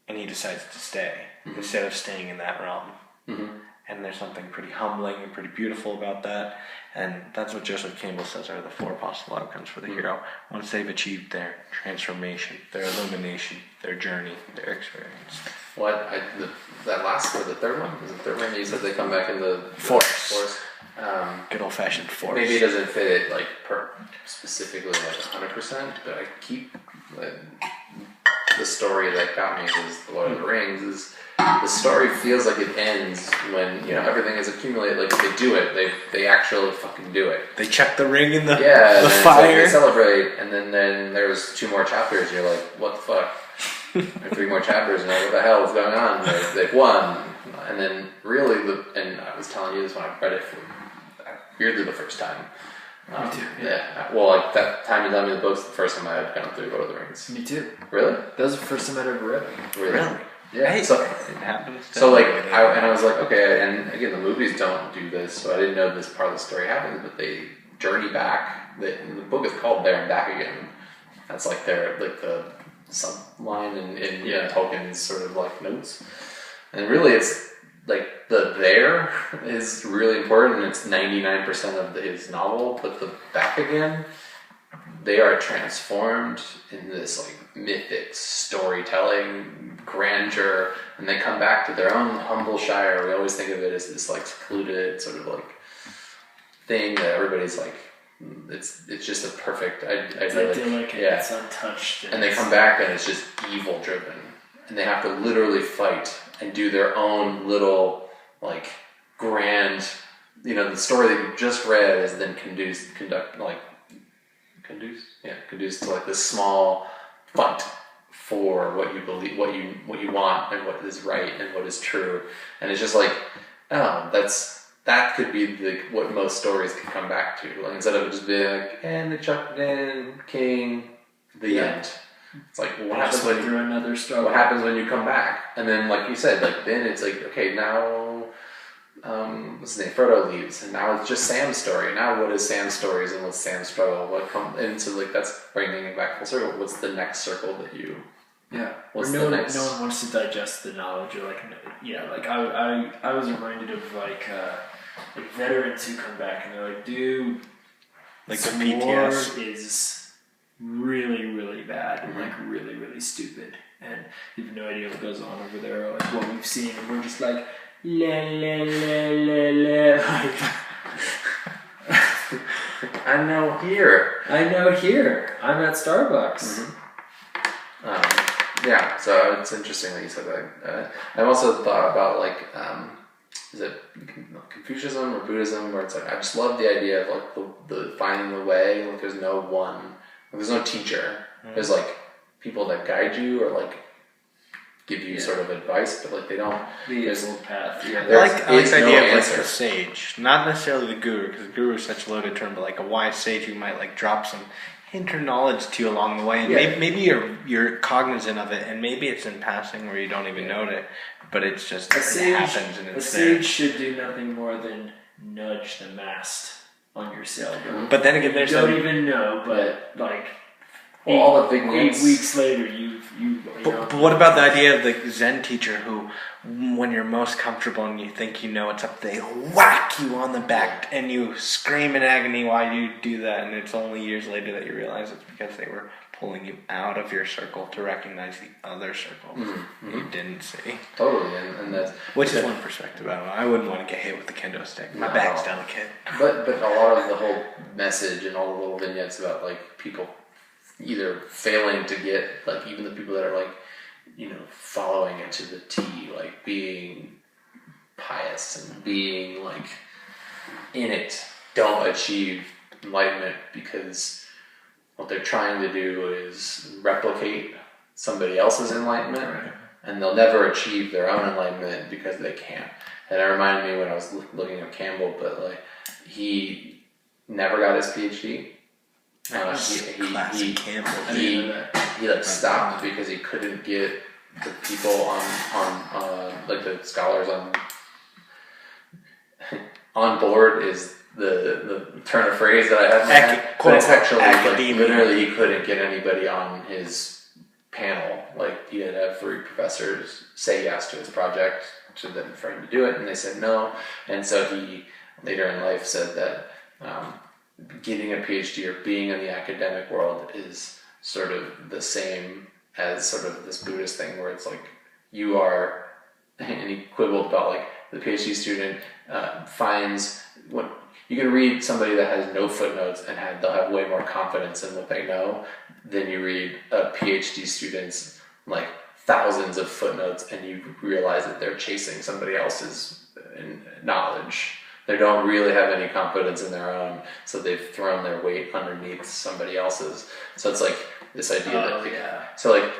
and he decides to stay instead of staying in that realm. Mm-hmm. And there's something pretty humbling and pretty beautiful about that. And that's what Joseph Campbell says are the 4 possible outcomes for the hero. Once they've achieved their transformation, their illumination, their journey, their experience. That last one, the third one? Was the third one you said they come back in the Force. Good old fashioned force. Maybe it doesn't fit it like specifically like 100%, but I keep the story that got me is The Lord of the Rings is the story feels like it ends when everything is accumulated. Like they do it, they actually fucking do it. They chuck the ring in the Like fire. they celebrate, and then there's 2 more chapters. You're like, what the fuck? And 3 more chapters, and what the hell is going on? They've won, and then really, and I was telling you this when I read it weirdly the first time. Me too. Yeah. Well, like that time you lent me the books, the first time I had gone through Lord of the Rings. Me too. Really? That was the first time I'd ever read it. Really? Yeah. Hey, So it happens. So like, I was like, okay, and again, the movies don't do this, so I didn't know this part of the story happens, but they journey back. The book is called There and Back Again. That's like the subline in Tolkien's sort of like notes. And really it's like the there is really important. It's 99% of his novel, but the back again, they are transformed in this like mythic storytelling grandeur, and they come back to their own humble shire. We always think of it as this like secluded sort of like thing that everybody's like, it's just a perfect idyllic. It's untouched. And they come back and it's just evil driven, and they have to literally fight and do their own little like grand. The story that you just read is then conduced to like this small fight for what you believe, what you want, and what is right and what is true. And it's just like, that could be what most stories could come back to. Like, instead of just being like, and they chucked in king, the end. It's like, what happens when through another struggle? What happens when you come back? And then, like you said, like then it's like, okay, now, what's his name? Frodo leaves, and now it's just Sam's story. Now, what is Sam's stories and what's Sam's struggle? And so like that's bringing it back full circle. What's the next circle that you? Yeah. What's no the next? one wants to digest the knowledge, or like I was reminded of like veterans who come back and they're like, dude, like the PTS is really, really bad and like really, really stupid, and you have no idea what goes on over there, or like what we've seen, and we're just like la la la la la. I know here. I'm at Starbucks. Yeah, so it's interesting that you said that. I've also thought about like, is it Confucianism or Buddhism, where it's like I just love the idea of like the finding the way. Like there's no one, there's no teacher. There's like people that guide you or like give you sort of advice, but like they don't. The old path. Yeah. I like the idea of like answer. the sage, not necessarily the guru, because the guru is such a loaded term, but like a wise sage who might like drop some hint or knowledge to you along the way, and maybe you're cognizant of it, and maybe it's in passing where you don't even note it, but it's just it happens and it's there. A sage should do nothing more than nudge the mast on your sailboat. But then again, there's you don't even know, but like. Well, all the big 8 weeks later, you But what about the idea of the Zen teacher who, when you're most comfortable and you think you know what's up, they whack you on the back and you scream in agony while you do that, and it's only years later that you realize it's because they were pulling you out of your circle to recognize the other circle you didn't see. Totally, and that's... Which is one perspective. I wouldn't want to get hit with the kendo stick. My back's delicate. But a lot of the whole message and all the little vignettes about like people either failing to get, like even the people that are like, following it to the T, like being pious and being like in it, don't achieve enlightenment because what they're trying to do is replicate somebody else's enlightenment, and they'll never achieve their own enlightenment because they can't. And it reminded me when I was looking at Campbell, but like he never got his PhD. Classic Campbell. He like stopped because he couldn't get the people on like the scholars on board is the turn of phrase that I have in my head. But it's actually like literally he couldn't get anybody on his panel. Like he had 3 professors say yes to his project for him to do it, and they said no. And so he later in life said that getting a PhD or being in the academic world is sort of the same as sort of this Buddhist thing where it's like you are, and he quibbled about like the PhD student finds what you can read somebody that has no footnotes and they'll have way more confidence in what they know than you read a PhD student's like thousands of footnotes and you realize that they're chasing somebody else's knowledge. They don't really have any confidence in their own, so they've thrown their weight underneath somebody else's. So it's like this idea so like,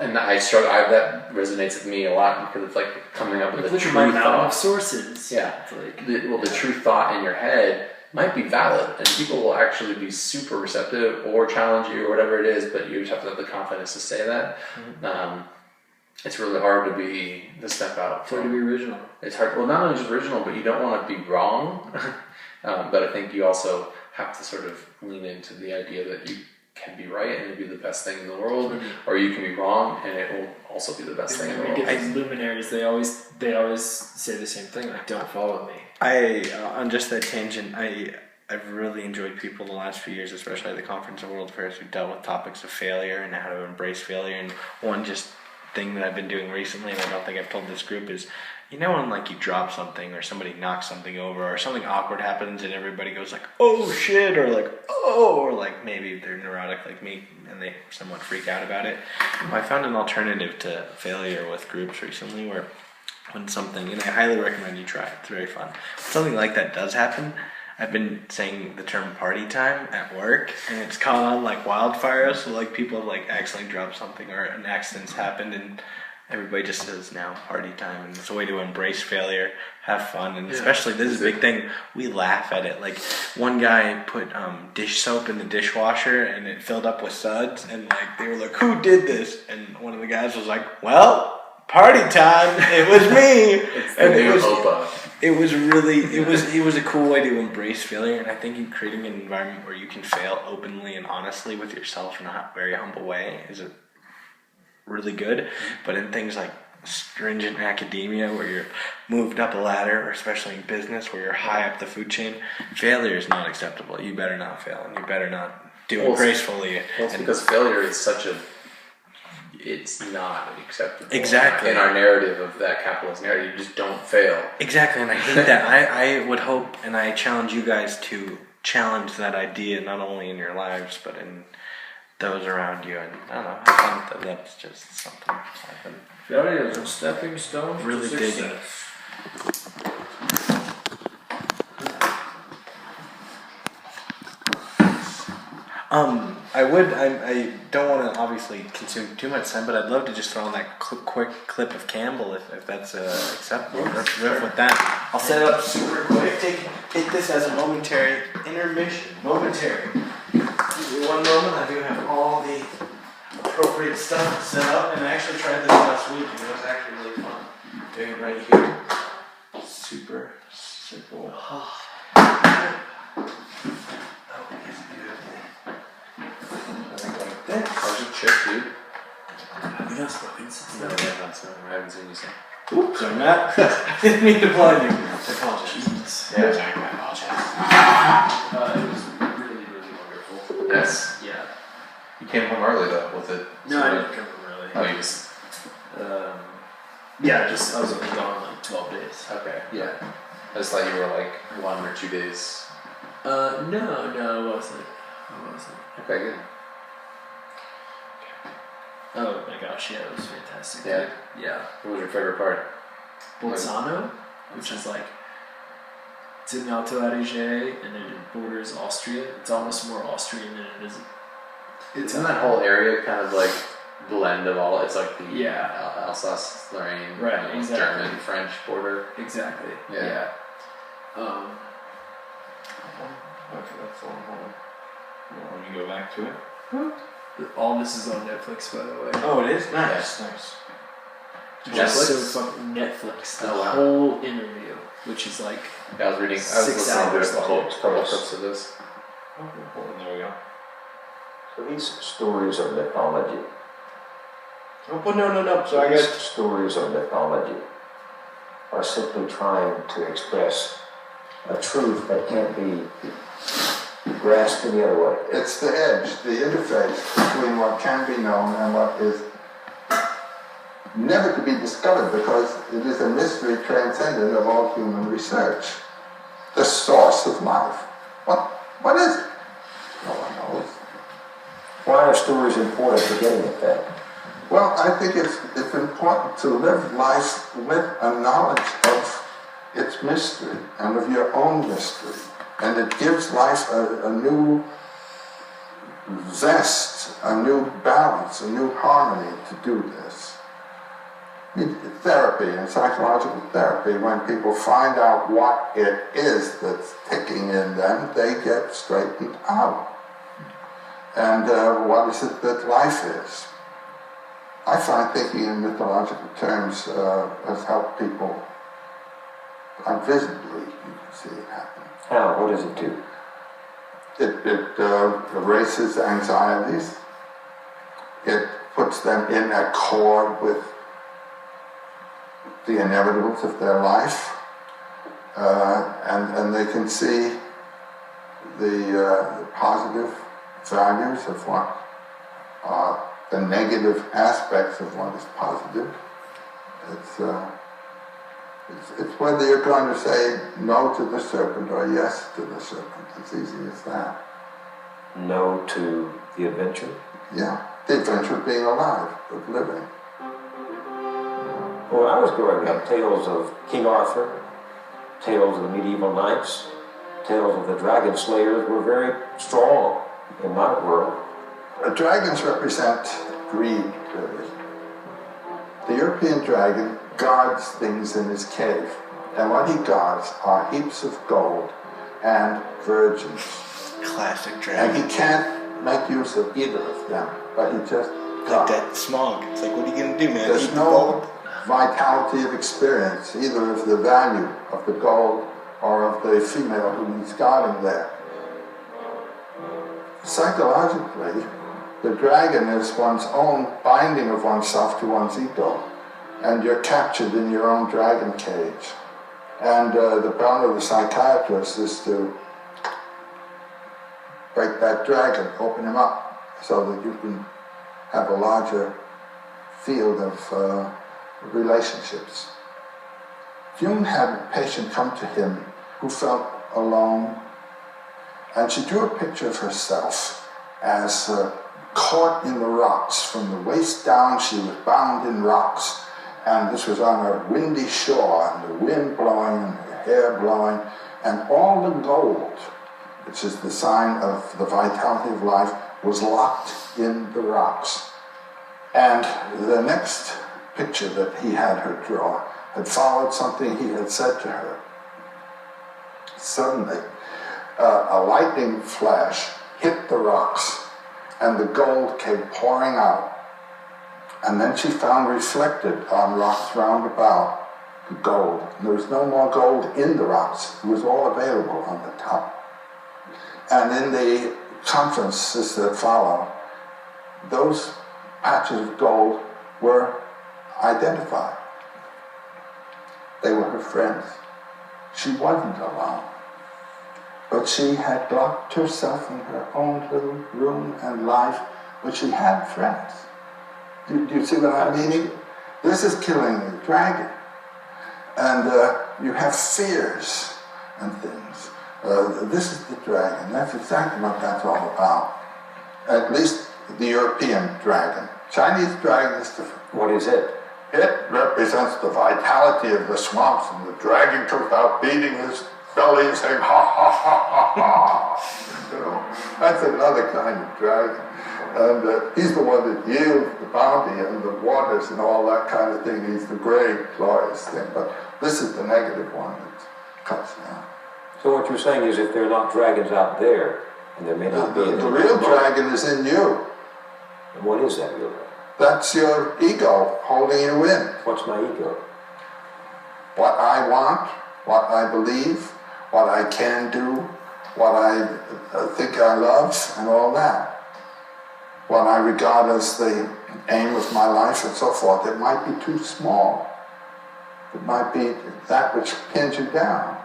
and that resonates with me a lot because it's like coming up with a true thought of sources. Yeah, it's like the true thought in your head might be valid, and people will actually be super receptive or challenge you or whatever it is. But you just have to have the confidence to say that. Mm-hmm. It's really hard to step out. It's hard to be original. It's hard. Well, not only just original, but you don't want to be wrong. But I think you also have to sort of lean into the idea that you can be right and it'll be the best thing in the world, or you can be wrong and it will also be the best thing in the world. These luminaries, they always say the same thing, like, don't follow me. On just that tangent, I've really enjoyed people the last few years, especially at the Conference of World Affairs, who've dealt with topics of failure and how to embrace failure. And one just thing that I've been doing recently, and I don't think I've told this group, is when like you drop something or somebody knocks something over or something awkward happens and everybody goes like, oh shit, or like, oh, or like maybe they're neurotic like me and they somewhat freak out about it. I found an alternative to failure with groups recently where when something, and I highly recommend you try it, it's very fun. When something like that does happen, I've been saying the term party time at work, and it's caught on like wildfire. So like people have like accidentally dropped something or an accident's happened, and everybody just says now party time, and it's a way to embrace failure, have fun, and especially this is a big thing. We laugh at it. Like one guy put dish soap in the dishwasher, and it filled up with suds, and like they were like, "Who did this?" And one of the guys was like, "Well, party time. It was me." And it was a cool way to embrace failure, and I think creating an environment where you can fail openly and honestly with yourself in a very humble way is really good. But in things like stringent academia where you're moved up a ladder, or especially in business where you're high up the food chain, failure is not acceptable. You better not fail, and you better not do it gracefully. Well, it's because failure is it's not acceptable. Exactly. In our narrative of that capitalist narrative, you just don't fail. Exactly, and I hate that. I would hope, and I challenge you guys to challenge that idea, not only in your lives, but in those around you. And I don't know, I think that's just something I've been failure is a stepping stone really to digging. I don't want to obviously consume too much time, but I'd love to just throw in that quick clip of Campbell if that's acceptable. Let's riff with that. I'll set it up super quick. Take this as a momentary intermission. Momentary. One moment, I do have all the appropriate stuff set up, and I actually tried this last week, and it was actually really fun. Doing it right here. Super simple. How's your chip, dude? Yes, No, I haven't seen you say. Oops, sorry, Matt. I didn't mean to blind you. I apologize. Yeah. Sorry, I apologize. It was really, really wonderful. Yes. Yeah. You came home early though with it. No, I didn't come home early. Oh, you just. I was only gone like 12 days. Okay. Yeah. I just thought you were like 1 or 2 days. No, I wasn't. Okay, good. Oh my gosh, yeah, it was fantastic. Yeah. Yeah. What was your favorite part? Bolzano, which is like, it's in Alto Adige, and then it borders Austria. It's almost more Austrian than it is. Isn't that whole area kind of like blend of all? It's like the Alsace-Lorraine, right? kind of Exactly. German French border. Exactly. Yeah. Okay, that's all. When you go back to it. All this is on Netflix, by the way. Oh, it is? Nice. Just so fucking Netflix. The Oh, wow. whole interview, which is like Yeah, I was 6 listening hours to the long. couple clips of this. Okay, cool. There we go. So these stories are mythology. Oh, no. So I These got stories of mythology are simply trying to express a truth that can't be grasped any other way. It's the edge, the interface between what can be known and what is never to be discovered, because it is a mystery transcendent of all human research. The source of life. What is it? No one knows. Why are stories important for getting at that? Well, I think it's important to live life with a knowledge of its mystery and of your own mystery. And it gives life a new zest, a new balance, a new harmony to do this. Therapy and psychological therapy, when people find out what it is that's ticking in them, they get straightened out. And what is it that life is? I find thinking in mythological terms has helped people visibly. You can see it happen. How? What does it do? It erases anxieties. It puts them in accord with the inevitables of their life, and they can see the positive values of what are the negative aspects of what is positive. It's whether you're going to say no to the serpent or yes to the serpent. It's easy as that. No to the adventure? Yeah, the adventure of being alive, of living. When I was growing up, tales of King Arthur, tales of the medieval knights, tales of the dragon slayers were very strong in my world. Dragons represent greed, really. The European dragon guards things in his cave, and what he guards are heaps of gold and virgins. classic dragon. And he can't make use of either of them, but he just Like guards. that smog. It's like, what are you gonna do, man? There's Eat the no gold? vitality of experience, either of the value of the gold or of the female who he's guarding there. Psychologically, the dragon is one's own binding of oneself to one's ego, and you're captured in your own dragon cage. And the plan of the psychiatrist is to break that dragon, open him up, so that you can have a larger field of relationships. Jung had a patient come to him who felt alone, and she drew a picture of herself as caught in the rocks. From the waist down, she was bound in rocks, and this was on a windy shore, and the wind blowing and her hair blowing, and all the gold, which is the sign of the vitality of life, was locked in the rocks. And the next picture that he had her draw had followed something he had said to her. Suddenly, a lightning flash hit the rocks, and the gold came pouring out. And then she found reflected on rocks round about the gold. And there was no more gold in the rocks. It was all available on the top. And in the conferences that followed, those patches of gold were identified. They were her friends. She wasn't alone. But she had locked herself in her own little room and life, but she had friends. Do you see what I'm meaning? This is killing the dragon. And you have fears and things. This is the dragon. That's exactly what that's all about. At least the European dragon. Chinese dragon is different. What is it? It represents the vitality of the swamps, and the dragon comes out beating his belly and saying, ha, ha, ha, ha, ha. You know, that's another kind of dragon. And he's the one that yields the bounty and the waters and all that kind of thing. He's the great, glorious thing. But this is the negative one that cuts down. So what you're saying is if there are not dragons out there, and there may not be... The real dragon is in you. And what is that real dragon? That's your ego holding you in. What's my ego? What I want, what I believe, what I can do, what I think I love, and all that. what I regard as the aim of my life and so forth, it might be too small. It might be that which pins you down.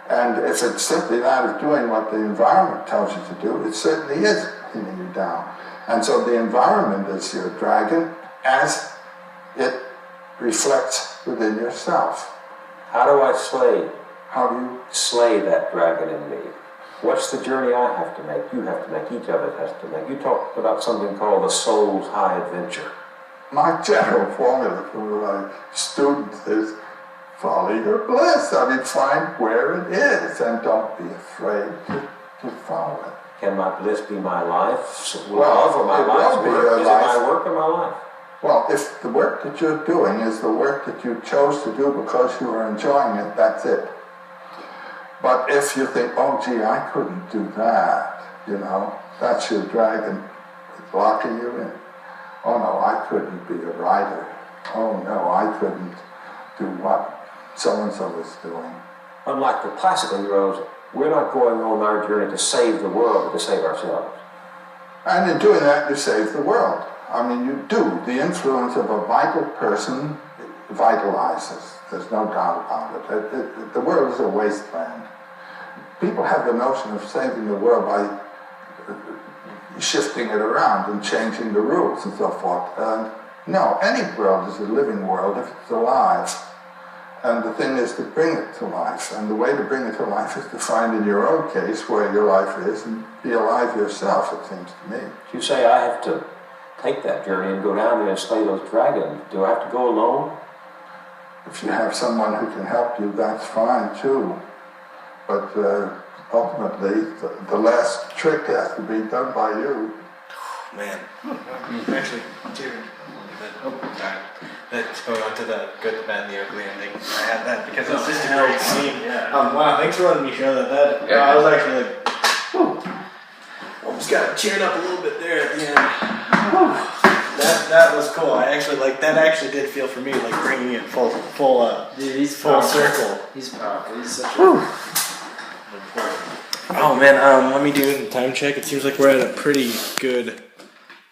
And if it's simply that of doing what the environment tells you to do, it certainly is pinning you down. And so the environment is your dragon as it reflects within yourself. How do I slay? How do you Slay that dragon in me? What's the journey I have to make? You have to make. Each of us has to make. You talked about something called the soul's high adventure. My general formula for my students is follow your bliss. I mean, find where it is and don't be afraid to follow it. Can my bliss be my life? Well, or my it life's will be work? your Is life. it my work or my life? Well, if the work that you're doing is the work that you chose to do because you are enjoying it, that's it. But if you think, oh gee, I couldn't do that, that's your dragon locking you in. Oh no, I couldn't be a writer. Oh no, I couldn't do what so-and-so is doing. Unlike the classical heroes, we're not going on our journey to save the world, but to save ourselves. And in doing that, you save the world. I mean, you do. The influence of a vital person vitalizes. There's no doubt about it. The world is a wasteland. People have the notion of saving the world by shifting it around and changing the rules and so forth. And no, any world is a living world if it's alive. And the thing is to bring it to life. And the way to bring it to life is to find in your own case where your life is and be alive yourself, it seems to me. You say I have to take that journey and go down there and slay those dragons. Do I have to go alone? If you have someone who can help you, that's fine too. But ultimately, the last trick has to be done by you. Man. Actually, tearing a little bit. Oh, God. Let's go on to the good, the bad, and the ugly ending. I had that because it's just a great scene. Yeah. Wow, thanks for letting me show that. I was actually like, whew, almost got cheered up a little bit there at the end. That was cool. I actually that actually did feel for me like bringing it full Dude, he's full powerful. circle. He's powerful. He's such a important. Oh man, let me do the time check. It seems like we're at a pretty good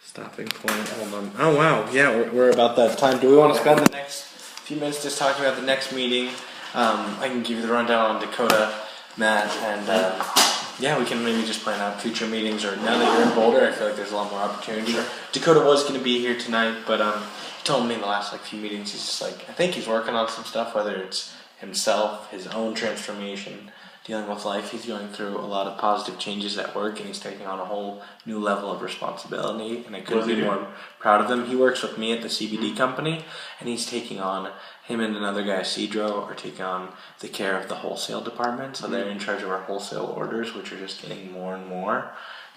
stopping point. Hold on. Oh wow, yeah, we're about that time. Do we want to spend the next few minutes just talking about the next meeting? I can give you the rundown on Dakota, Matt, and yeah, we can maybe just plan out future meetings. Or now that you're in Boulder, I feel like there's a lot more opportunity. Sure. Dakota was going to be here tonight, but he told me in the last few meetings he's just I think he's working on some stuff, whether it's himself, his own transformation, dealing with life. He's going through a lot of positive changes at work, and he's taking on a whole new level of responsibility, and I couldn't be more proud of him. He works with me at the CBD company, and he's taking on, him and another guy, Cedro, are taking on the care of the wholesale department, so they're in charge of our wholesale orders, which are just getting more and more.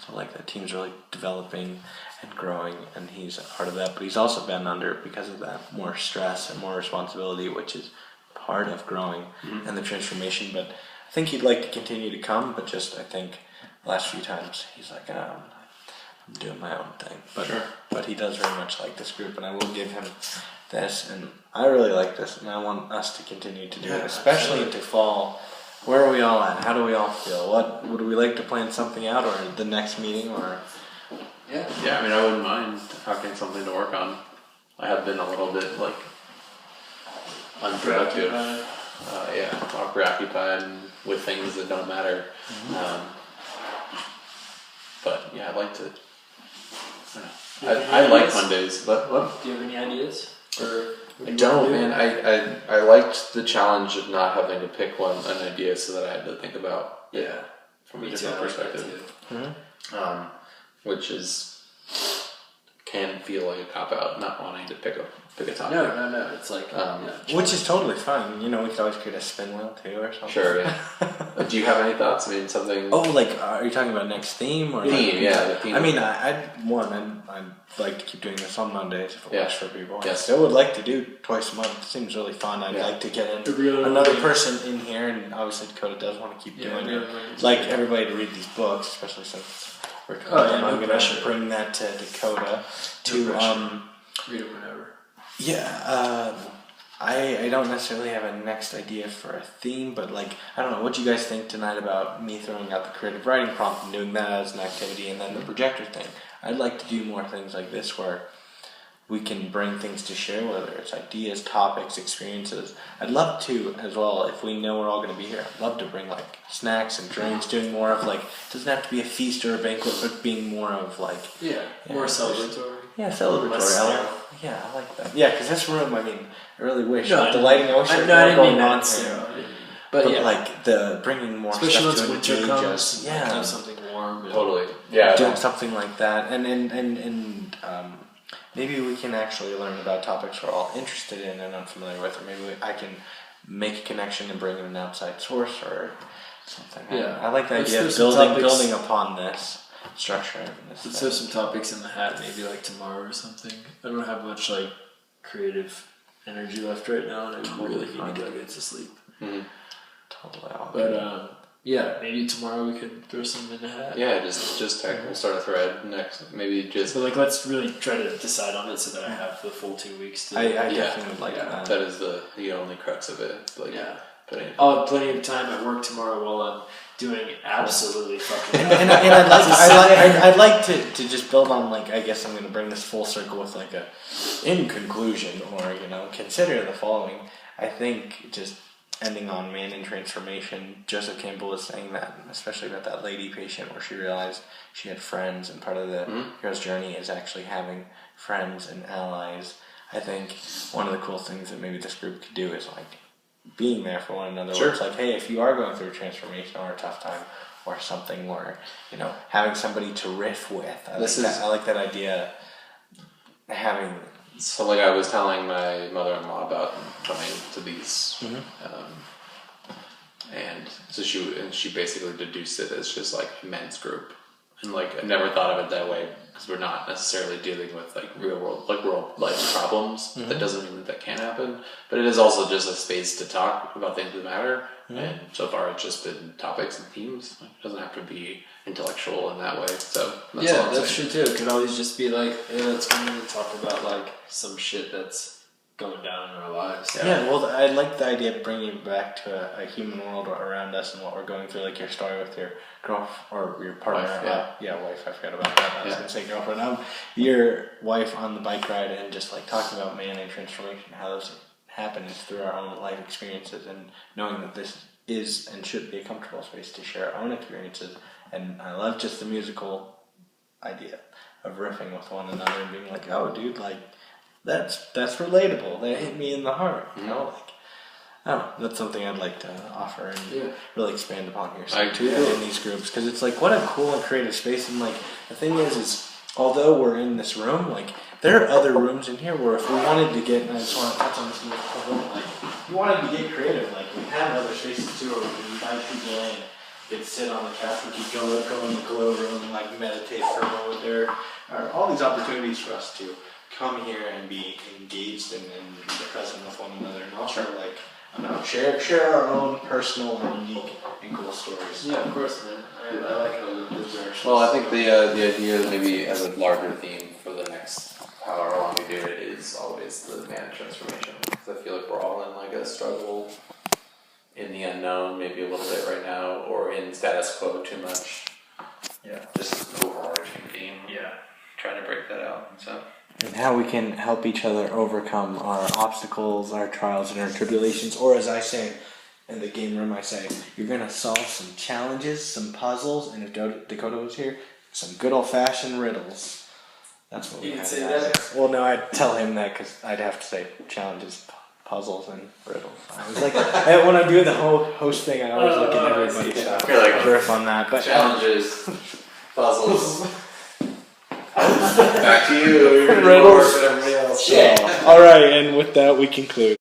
So the team's really developing and growing, and he's a part of that, but he's also been under, because of that, more stress and more responsibility, which is part of growing and the transformation. But I think he'd like to continue to come, but I think the last few times he's like, I'm doing my own thing. But he does very much like this group, and I will give him this, and I really like this, and I want us to continue to do it, especially into fall. Where are we all at? How do we all feel? What would we like to plan something out, or the next meeting, or? Yeah. I mean, I wouldn't mind having something to work on. I have been a little bit unproductive. More preoccupied with things that don't matter. But yeah, I'd like to. I like Mondays, but what? Do you have any ideas? I don't, man. I liked the challenge of not having to pick an idea, so that I had to think about from a different perspective. Which can feel like a cop out, not wanting to pick a topic. No. It's Which is totally fine. We could always create a spin wheel too, or something. Sure, yeah. Do you have any thoughts? I mean, something. Oh, are you talking about next theme or theme? The theme. I mean, I'd like to keep doing this on Mondays if it works for people. Yes. I still would like to do twice a month. It seems really fun. I'd like to get another person in here, and obviously Dakota does want to keep doing it. Like everybody to read these books, especially since we're I'm going to bring that to Dakota to read it whenever. Yeah. I don't necessarily have a next idea for a theme, but like, I don't know, what do you guys think tonight about me throwing out the creative writing prompt and doing that as an activity, and then the projector thing? I'd like to do more things like this where we can bring things to share, whether it's ideas, topics, experiences. I'd love to, as well, if we know we're all going to be here, I'd love to bring like snacks and drinks, doing more of like, it doesn't have to be a feast or a banquet, but being more of like... more celebratory. Yeah, celebratory. Yeah, I like that. Yeah, because this room, I mean, I really wish No, the lighting. I wish I there didn't more mean going on that. here. But yeah, like the bringing more especially stuff once to winter engage comes, us. like, have something warm. And Totally. Yeah. Doing something like that, and maybe we can actually learn about topics we're all interested in and unfamiliar with, or maybe I can make a connection and bring in an outside source or something. Yeah. I like the Let's idea do of some building topics. upon this structure. And this Let's have some topics in the hat, maybe like tomorrow or something. I don't have much like creative energy left right now, and I really need to go get to sleep. Mm-hmm. Totally. But yeah, maybe tomorrow we could throw some in the hat. Yeah, just we'll start a thread next. Maybe just. But like, let's really try to decide on it so that I have the full 2 weeks to. I definitely would like that. That is the only crux of it. Like, putting. I'll have plenty of time at work tomorrow while I'm doing absolutely fucking. and I'd like to just build on, like, I guess I'm going to bring this full circle with like a, in conclusion, or consider the following. I think just ending on man in transformation. Joseph Campbell was saying that, especially about that lady patient where she realized she had friends, and part of the hero's journey is actually having friends and allies. I think one of the cool things that maybe this group could do is like being there for one another. Sure. Where it's like, hey, if you are going through a transformation or a tough time or something, where having somebody to riff with. I like that idea. Having. So, like, I was telling my mother-in-law about coming to these, and so she basically deduced it as just like a men's group, and like I never thought of it that way because we're not necessarily dealing with like real life problems. That doesn't mean that can't happen, but it is also just a space to talk about things that matter. And so far, it's just been topics and themes. Like, it doesn't have to be intellectual in that way. So that's true too. It could always just be like, hey, let's come in and talk about like some shit that's going down in our lives. Yeah, well, I like the idea of bringing it back to a human world around us and what we're going through, like your story with your girlfriend or your partner. Wife. I forgot about that. I was going to say girlfriend. Your wife on the bike ride and just like talking about man and transformation, how those happens through our own life experiences, and knowing that this is and should be a comfortable space to share our own experiences. And I love just the musical idea of riffing with one another and being like, oh, dude, like, that's relatable. That hit me in the heart, like, I don't know, that's something I'd like to offer and really expand upon here too in these groups, because it's like, what a cool and creative space. And like, the thing is although we're in this room, like, there are other rooms in here where if we wanted to get, and I just want to touch on this, like, if we wanted to get creative, like, we have other spaces too where we can invite people in, could sit on the couch, we could go in the glow room and like meditate for a moment. There are all these opportunities for us to come here and be engaged and be present with one another, and also like, I don't know, share our own personal and unique and cool stories. Yeah, of course, man. I like how this direction. Well, I think the idea maybe as a larger theme for the next however long we do it is always the man transformation. Because I feel like we're all in like a struggle in the unknown, maybe a little bit right now, or in status quo too much. Yeah, just overarching theme. Yeah, trying to break that out. So. And how we can help each other overcome our obstacles, our trials, and our tribulations. Or as I say in the game room, I say, you're going to solve some challenges, some puzzles, and if Dakota was here, some good old-fashioned riddles. That's what we have. You can say that? Well, no, I'd tell him that because I'd have to say challenges, puzzles, and riddles. I was like, when I'm doing the whole host thing, I always look at everybody, so I'll riff on that. But challenges, puzzles. Back to you. Riddles. Everybody else. All right, and with that, we conclude.